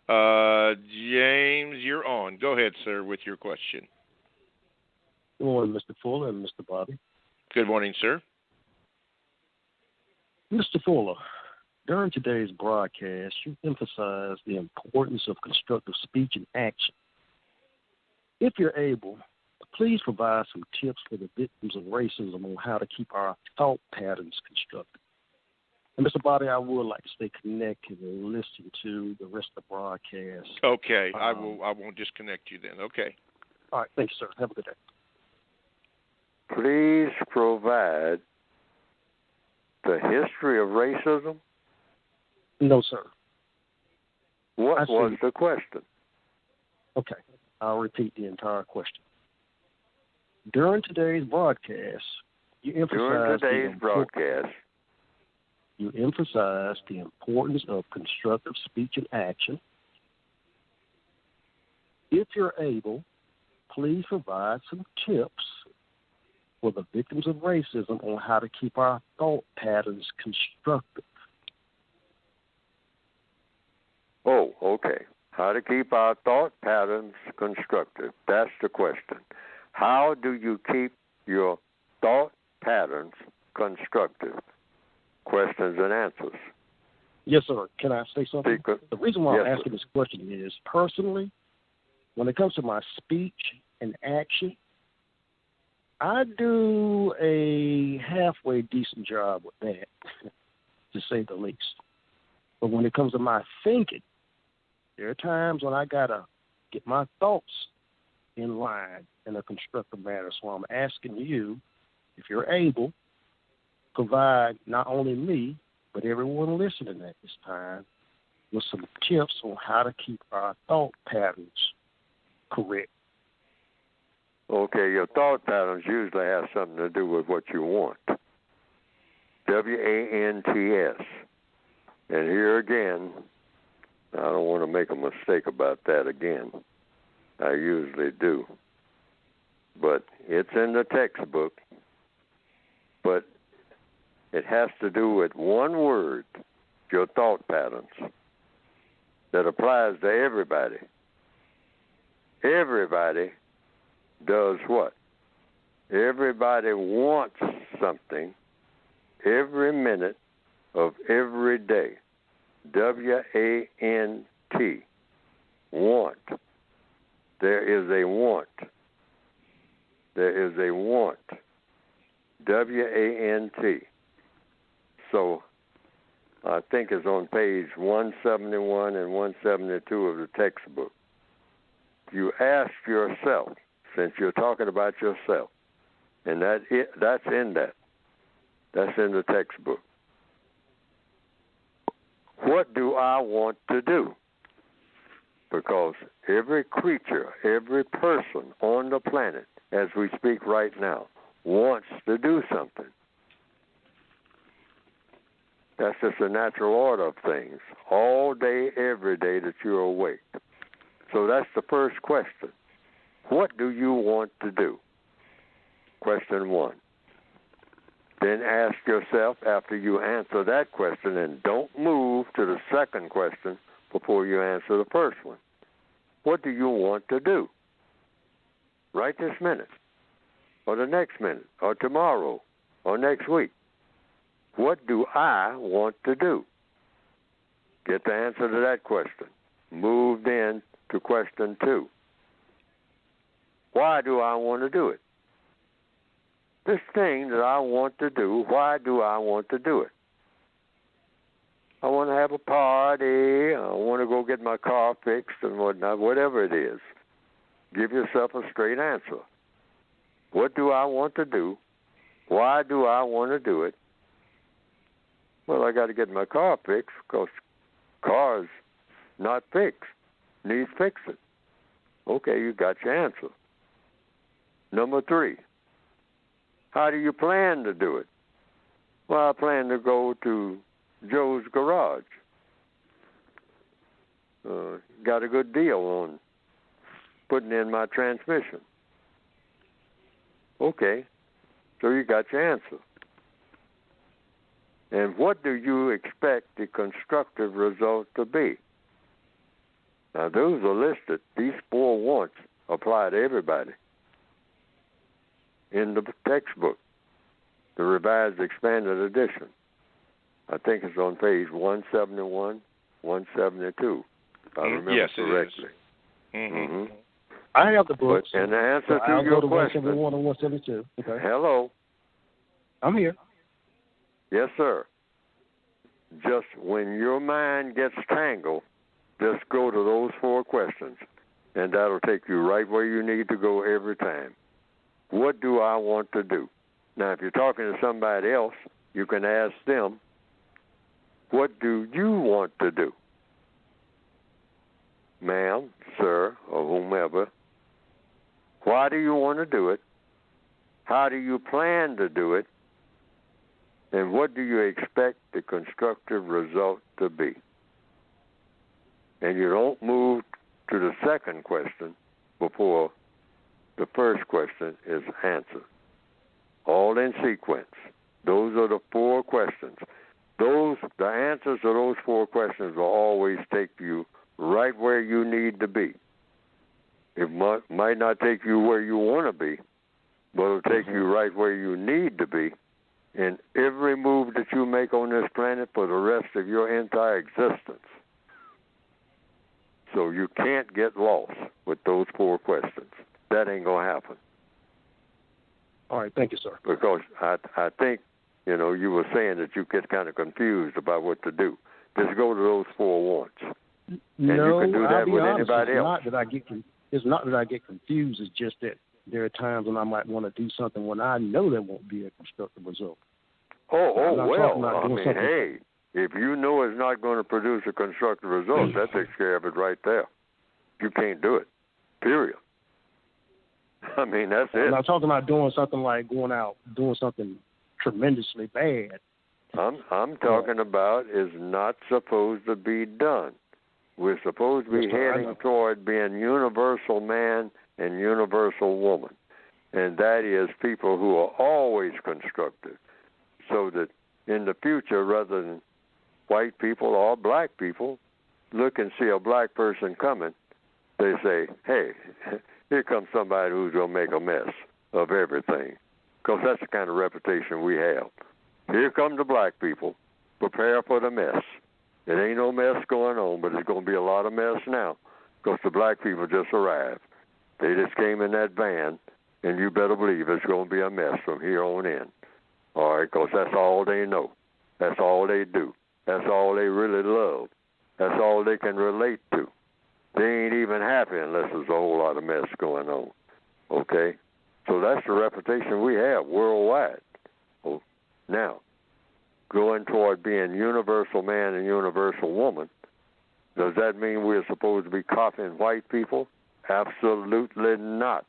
S2: James, you're on. Go ahead, sir, with your question.
S9: Good morning, Mr. Fuller and Mr. Bobby.
S2: Good morning, sir.
S9: Mr. Fuller, during today's broadcast, you emphasized the importance of constructive speech and action. If you're able, please provide some tips for the victims of racism on how to keep our thought patterns constructive. And Mr. Bobby, I would like to stay connected and listen to the rest of the broadcast.
S2: Okay, I won't disconnect you then. Okay.
S9: All right, thank you, sir. Have a good day.
S1: Please provide the history of racism.
S9: No, sir.
S1: What was the question?
S9: Okay, I'll repeat the entire question. During today's broadcast, you emphasized the importance of constructive speech and action. If you're able, please provide some tips for the victims of racism on how to keep our thought patterns constructive.
S1: Oh, okay. How to keep our thought patterns constructive. That's the question. How do you keep your thought patterns constructive? Questions and answers.
S9: Yes, sir. Can I say something? The reason why I'm asking
S1: sir.
S9: this question is, personally, when it comes to my speech and action, I do a halfway decent job with that, to say the least. But when it comes to my thinking, there are times when I got to get my thoughts in line in a constructive manner. So I'm asking you, if you're able, provide not only me, but everyone listening at this time with some tips on how to keep our thought patterns correct.
S1: Okay, your thought patterns usually have something to do with what you want. WANTS. And here again, I don't want to make a mistake about that again. I usually do. But it's in the textbook. But it has to do with one word, your thought patterns, that applies to everybody. Everybody does what? Everybody wants something every minute of every day. WANT. Want. There is a want. There is a want. WANT. So I think it's on page 171 and 172 of the textbook. You ask yourself, since you're talking about yourself, and that's in that. That's in the textbook. What do I want to do? Because every creature, every person on the planet, as we speak right now, wants to do something. That's just the natural order of things, all day, every day that you're awake. So that's the first question. What do you want to do? Question one. Then ask yourself after you answer that question, and don't move to the second question before you answer the first one. What do you want to do? Right this minute, or the next minute, or tomorrow, or next week. What do I want to do? Get the answer to that question. Move then to question two. Why do I want to do it? This thing that I want to do, why do I want to do it? I want to have a party. I want to go get my car fixed and whatnot, whatever it is. Give yourself a straight answer. What do I want to do? Why do I want to do it? Well, I got to get my car fixed because car's not fixed. Needs fixing. Okay, you got your answer. Number three, how do you plan to do it? Well, I plan to go to Joe's garage. Got a good deal on putting in my transmission. Okay, so you got your answer. And what do you expect the constructive result to be? Now, those are listed. These 4 wants apply to everybody. In the textbook, the Revised Expanded Edition. I think it's on page 171, 172, if I remember correctly.
S9: Mm-hmm. I have the book.
S1: But in the answer to your question,
S9: 171 and 172. Okay.
S1: Hello.
S9: I'm here.
S1: Yes, sir. Just when your mind gets tangled, just go to those 4 questions, and that'll take you right where you need to go every time. What do I want to do? Now, if you're talking to somebody else, you can ask them, what do you want to do? Ma'am, sir, or whomever. Why do you want to do it? How do you plan to do it? And what do you expect the constructive result to be? And you don't move to the second question before the first question is answered. All in sequence. Those are the 4 questions. The answers to those 4 questions will always take you right where you need to be. It might not take you where you want to be, but it'll take you right where you need to be in every move that you make on this planet for the rest of your entire existence. So you can't get lost with those 4 questions. That ain't going to happen.
S9: All right, thank you, sir.
S1: Because I think, you were saying that you get kind of confused about what to do. Just go to those 4 wants. And
S9: no,
S1: you can do that
S9: I'll be
S1: with
S9: honest.
S1: anybody
S9: It's
S1: else.
S9: It's not that I get confused. It's just that there are times when I might want to do something when I know there won't be a constructive result.
S1: Well,
S9: something.
S1: hey, if you know it's not going to produce a constructive result, that takes care of it right there. You can't do it, period. I mean, that's it.
S9: I'm not talking about doing something like going out, doing something tremendously bad.
S1: I'm talking about is not supposed to be done. We're supposed to be heading toward being universal man and universal woman. And that is people who are always constructive. So that in the future, rather than white people or black people look and see a black person coming, they say, hey, here comes somebody who's going to make a mess of everything. Because that's the kind of reputation we have. Here come the black people. Prepare for the mess. It ain't no mess going on, but there's going to be a lot of mess now because the black people just arrived. They just came in that van, and you better believe it's going to be a mess from here on in. All right, because that's all they know. That's all they do. That's all they really love. That's all they can relate to. They ain't even happy unless there's a whole lot of mess going on. Okay? So that's the reputation we have worldwide. Oh, now, going toward being universal man and universal woman, does that mean we're supposed to be copying white people? Absolutely not.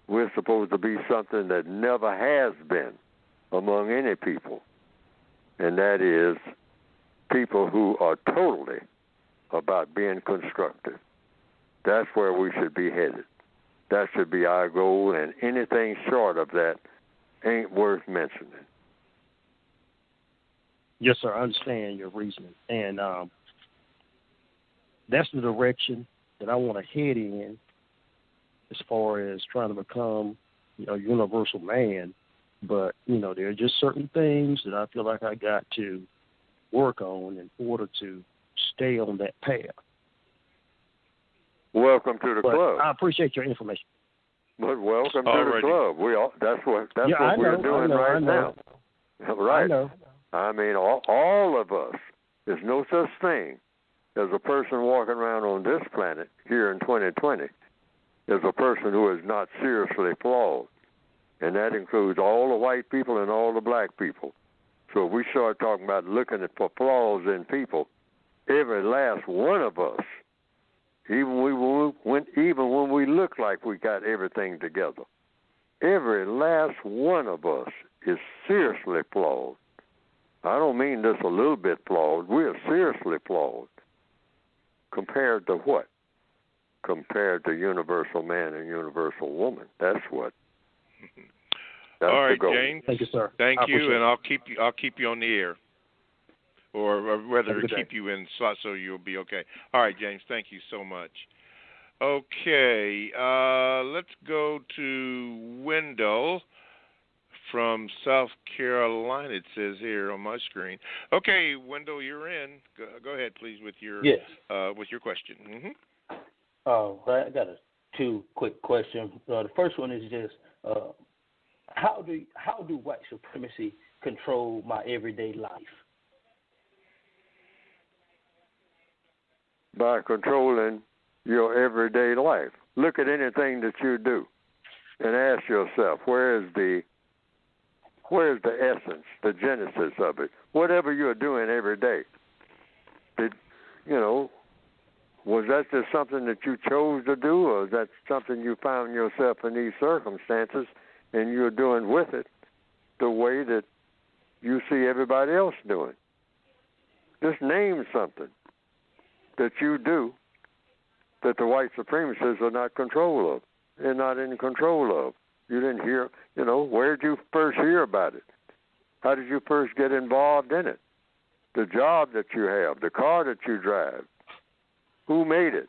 S1: We're supposed to be something that never has been among any people, and that is people who are totally about being constructive. That's where we should be headed. That should be our goal, and anything short of that ain't worth mentioning.
S9: Yes, sir. I understand your reasoning, and that's the direction that I want to head in as far as trying to become, a universal man. But, there are just certain things that I feel like I got to work on in order to stay on that path.
S1: Welcome to the club.
S9: I appreciate your information.
S1: But welcome to the club. That's what we're doing right now. Right.
S9: I know.
S1: I mean, all of us. There's no such thing as a person walking around on this planet here in 2020 as a person who is not seriously flawed. And that includes all the white people and all the black people. So if we start talking about looking for flaws in people, every last one of us, even when we look like we got everything together, every last one of us is seriously flawed. I don't mean just a little bit flawed. We are seriously flawed. Compared to what? Compared to universal man and universal woman. That's what. That's
S2: all right,
S1: the goal.
S2: James.
S9: Thank you, sir.
S2: Thank you, and I'll keep you on the air, or rather keep you in slot so you'll be okay. All right, James. Thank you so much. Okay, let's go to Wendell from South Carolina. It says here on my screen. Okay, Wendell, you're in. Go ahead, please, with your question. Mm-hmm.
S10: I got two quick questions. The first one is just how do white supremacy control my everyday life?
S1: By controlling your everyday life. Look at anything that you do and ask yourself, where's the essence, the genesis of it? Whatever you're doing every day, was that just something that you chose to do, or is that something you found yourself in these circumstances and you're doing with it the way that you see everybody else doing? Just name something that you do that the white supremacists are not control of. They're not in control of. You didn't hear, where did you first hear about it? How did you first get involved in it? The job that you have, the car that you drive, who made it?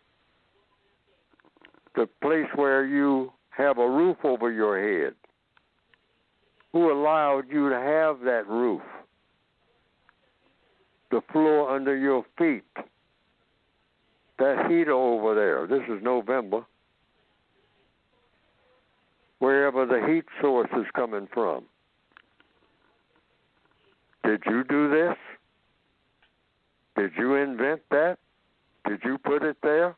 S1: The place where you have a roof over your head. Who allowed you to have that roof? The floor under your feet. that heater over there, this is November, wherever the heat source is coming from. Did you do this? Did you invent that? Did you put it there?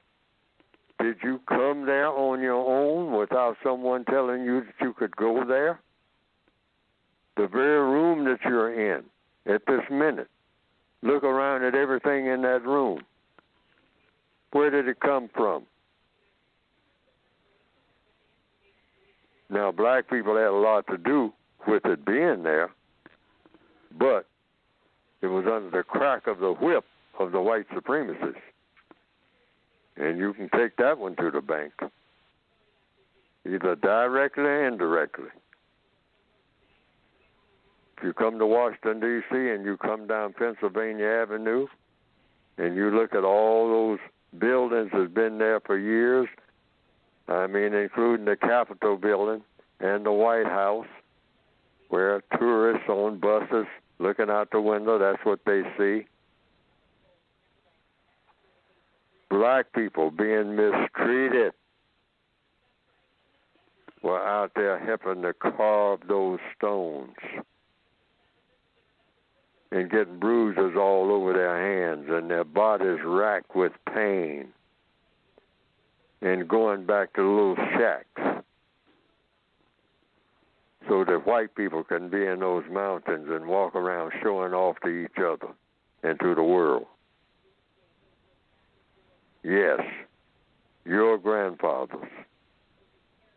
S1: Did you come there on your own without someone telling you that you could go there? The very room that you're in at this minute, look around at everything in that room. Where did it come from? Now, black people had a lot to do with it being there, but it was under the crack of the whip of the white supremacists. And you can take that one to the bank, either directly or indirectly. If you come to Washington, D.C., and you come down Pennsylvania Avenue, and you look at all those buildings that's been there for years, I mean, including the Capitol building and the White House, where tourists on buses looking out the window, that's what they see. Black people being mistreated were out there helping to carve those stones and getting bruises all over their hands and their bodies racked with pain and going back to little shacks so that white people can be in those mountains and walk around showing off to each other and to the world. Yes, your grandfathers.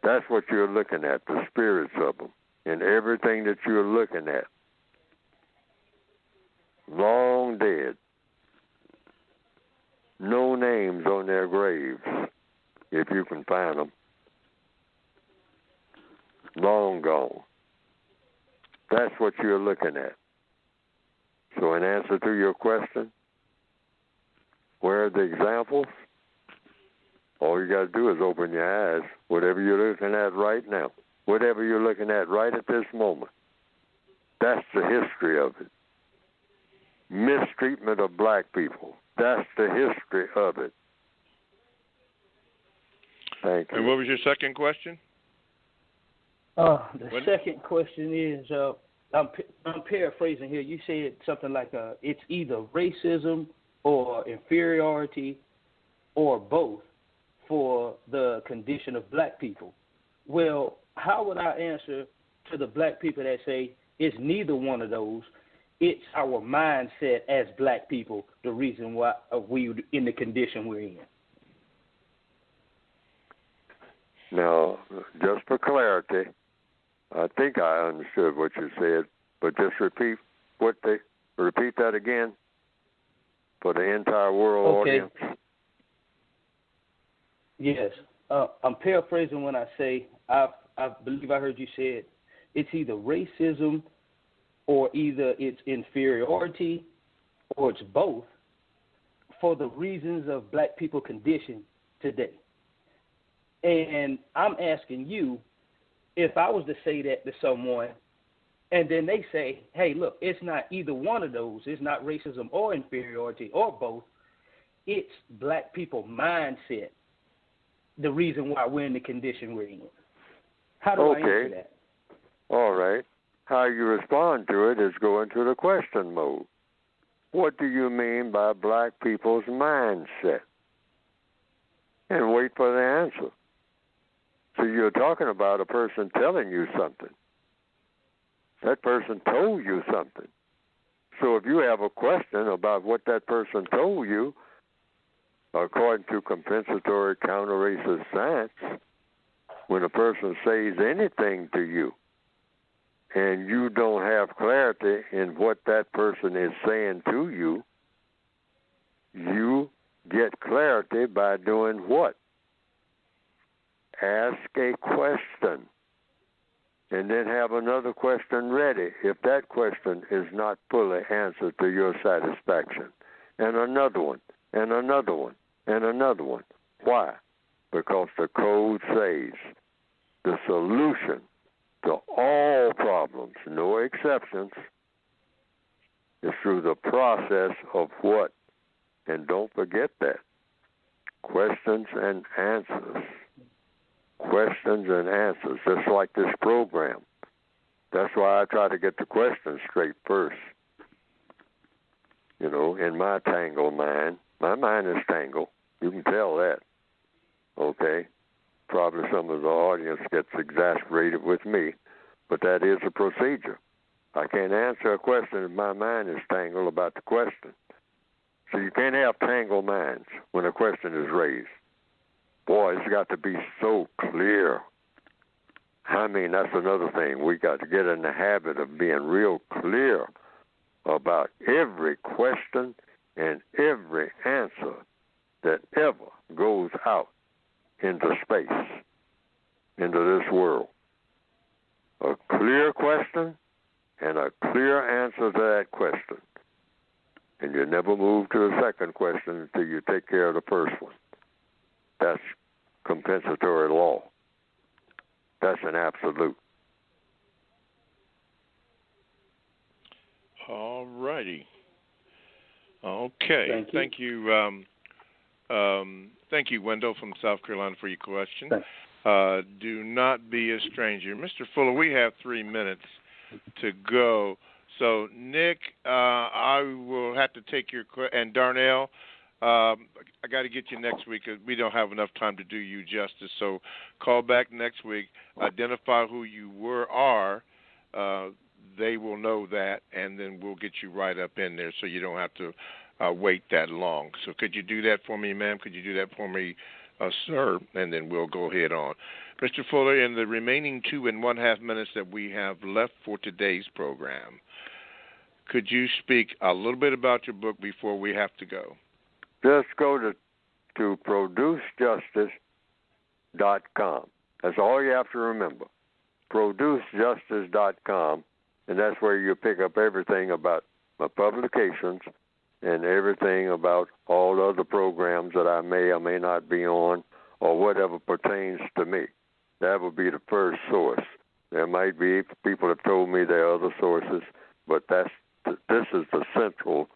S1: That's what you're looking at, the spirits of them, and everything that you're looking at. Long dead. No names on their graves, if you can find them. Long gone. That's what you're looking at. So in answer to your question, where are the examples? All you got to do is open your eyes. Whatever you're looking at right now, whatever you're looking at right at this moment, that's the history of it. Mistreatment of black people. That's the history of it. Thank you.
S2: And what was your second question?
S10: The second question is, I'm paraphrasing here. You said something like, it's either racism or inferiority or both for the condition of black people. Well, how would I answer to the black people that say it's neither one of those? It's our mindset as black people, the reason why we in the condition we're in.
S1: Now, just for clarity, I think I understood what you said, but just repeat that again for the entire world audience.
S10: Yes, I'm paraphrasing when I say I believe I heard you say it's either racism or either it's inferiority or it's both for the reasons of black people condition today. And I'm asking you, if I was to say that to someone and then they say, hey, look, it's not either one of those, it's not racism or inferiority or both, it's black people mindset, the reason why we're in the condition we're in. How do I answer that?
S1: All right. How you respond to it is go into the question mode. What do you mean by black people's mindset? And wait for the answer. So you're talking about a person telling you something. That person told you something. So if you have a question about what that person told you, according to compensatory counter-racist science, when a person says anything to you and you don't have clarity in what that person is saying to you, you get clarity by doing what? Ask a question and then have another question ready if that question is not fully answered to your satisfaction. And another one, and another one, and another one. Why? Because the code says the solution to all problems, no exceptions, is through the process of what? And don't forget that. questions and answers. Questions and answers, just like this program. That's why I try to get the questions straight first. You know, in my tangled mind, my mind is tangled. You can tell that. Okay? Probably some of the audience gets exasperated with me, but that is a procedure. I can't answer a question if my mind is tangled about the question. So you can't have tangled minds when a question is raised. Boy, it's got to be so clear. I mean, that's another thing. We got to get in the habit of being real clear about every question and every answer that ever goes out into space, into this world. A clear question and a clear answer to that question. And you never move to the second question until you take care of the first one. That's compensatory law. That's an absolute.
S2: All righty. Okay.
S10: Thank you.
S2: Thank you, Wendell from South Carolina, for your question. Do not be a stranger. Mr. Fuller, we have 3 minutes to go. So, Nick, I will have to take your and Darnell, I got to get you next week because we don't have enough time to do you justice. So, call back next week. Identify who you are. They will know that, and then we'll get you right up in there so you don't have to wait that long. So, could you do that for me, ma'am? Could you do that for me, sir? And then we'll go ahead on. Mr. Fuller, in the remaining 2.5 minutes that we have left for today's program, could you speak a little bit about your book before we have to go?
S1: Just go to producejustice.com. That's all you have to remember. Producejustice.com, and that's where you pick up everything about my publications and everything about all the other programs that I may or may not be on or whatever pertains to me. That would be the first source. There might be people have told me there are other sources, but this is the central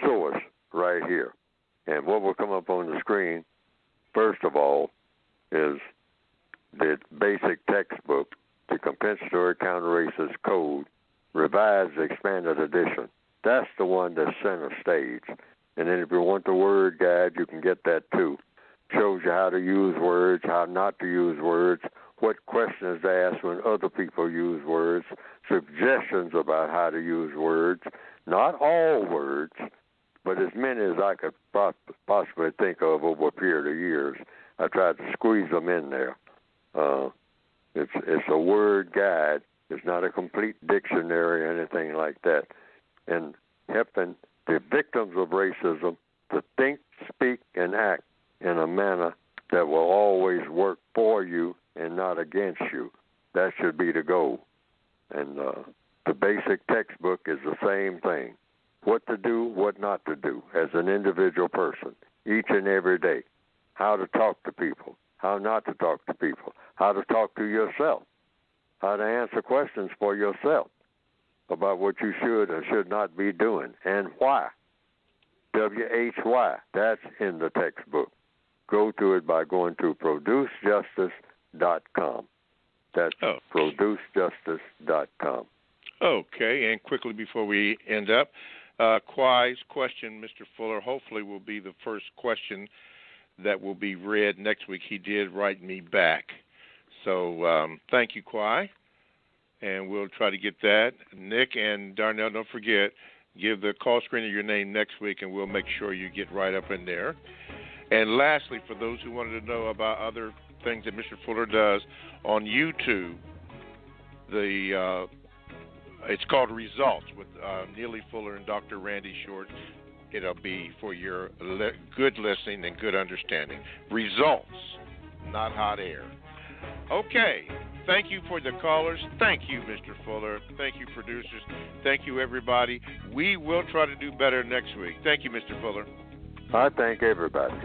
S1: source right here. And what will come up on the screen, first of all, is the basic textbook, the Compensatory Counter-Racist Code, Revised Expanded Edition. That's the one that's center stage. And then if you want the word guide, you can get that too. Shows you how to use words, how not to use words, what questions to ask when other people use words, suggestions about how to use words, not all words, but as many as I could possibly think of over a period of years. I tried to squeeze them in there. It's a word guide. It's not a complete dictionary or anything like that. And helping the victims of racism to think, speak, and act in a manner that will always work for you and not against you. That should be the goal. And the basic textbook is the same thing. What to do, what not to do as an individual person, each and every day. How to talk to people, how not to talk to people, how to talk to yourself, how to answer questions for yourself about what you should or should not be doing, and why. WHY, that's in the textbook. Go to it by going to producejustice.com. That's producejustice.com.
S2: Okay, and quickly before we end up, Kwai's question, Mr. Fuller, hopefully will be the first question that will be read next week. He did write me back. So thank you, Kwai, and we'll try to get that. Nick and Darnell, don't forget, give the call screener your name next week, and we'll make sure you get right up in there. And lastly, for those who wanted to know about other things that Mr. Fuller does on YouTube, it's called Results with Neely Fuller and Dr. Randy Short. It'll be for your good listening and good understanding. Results, not hot air. Okay. Thank you for the callers. Thank you, Mr. Fuller. Thank you, producers. Thank you, everybody. We will try to do better next week. Thank you, Mr. Fuller.
S1: I thank everybody.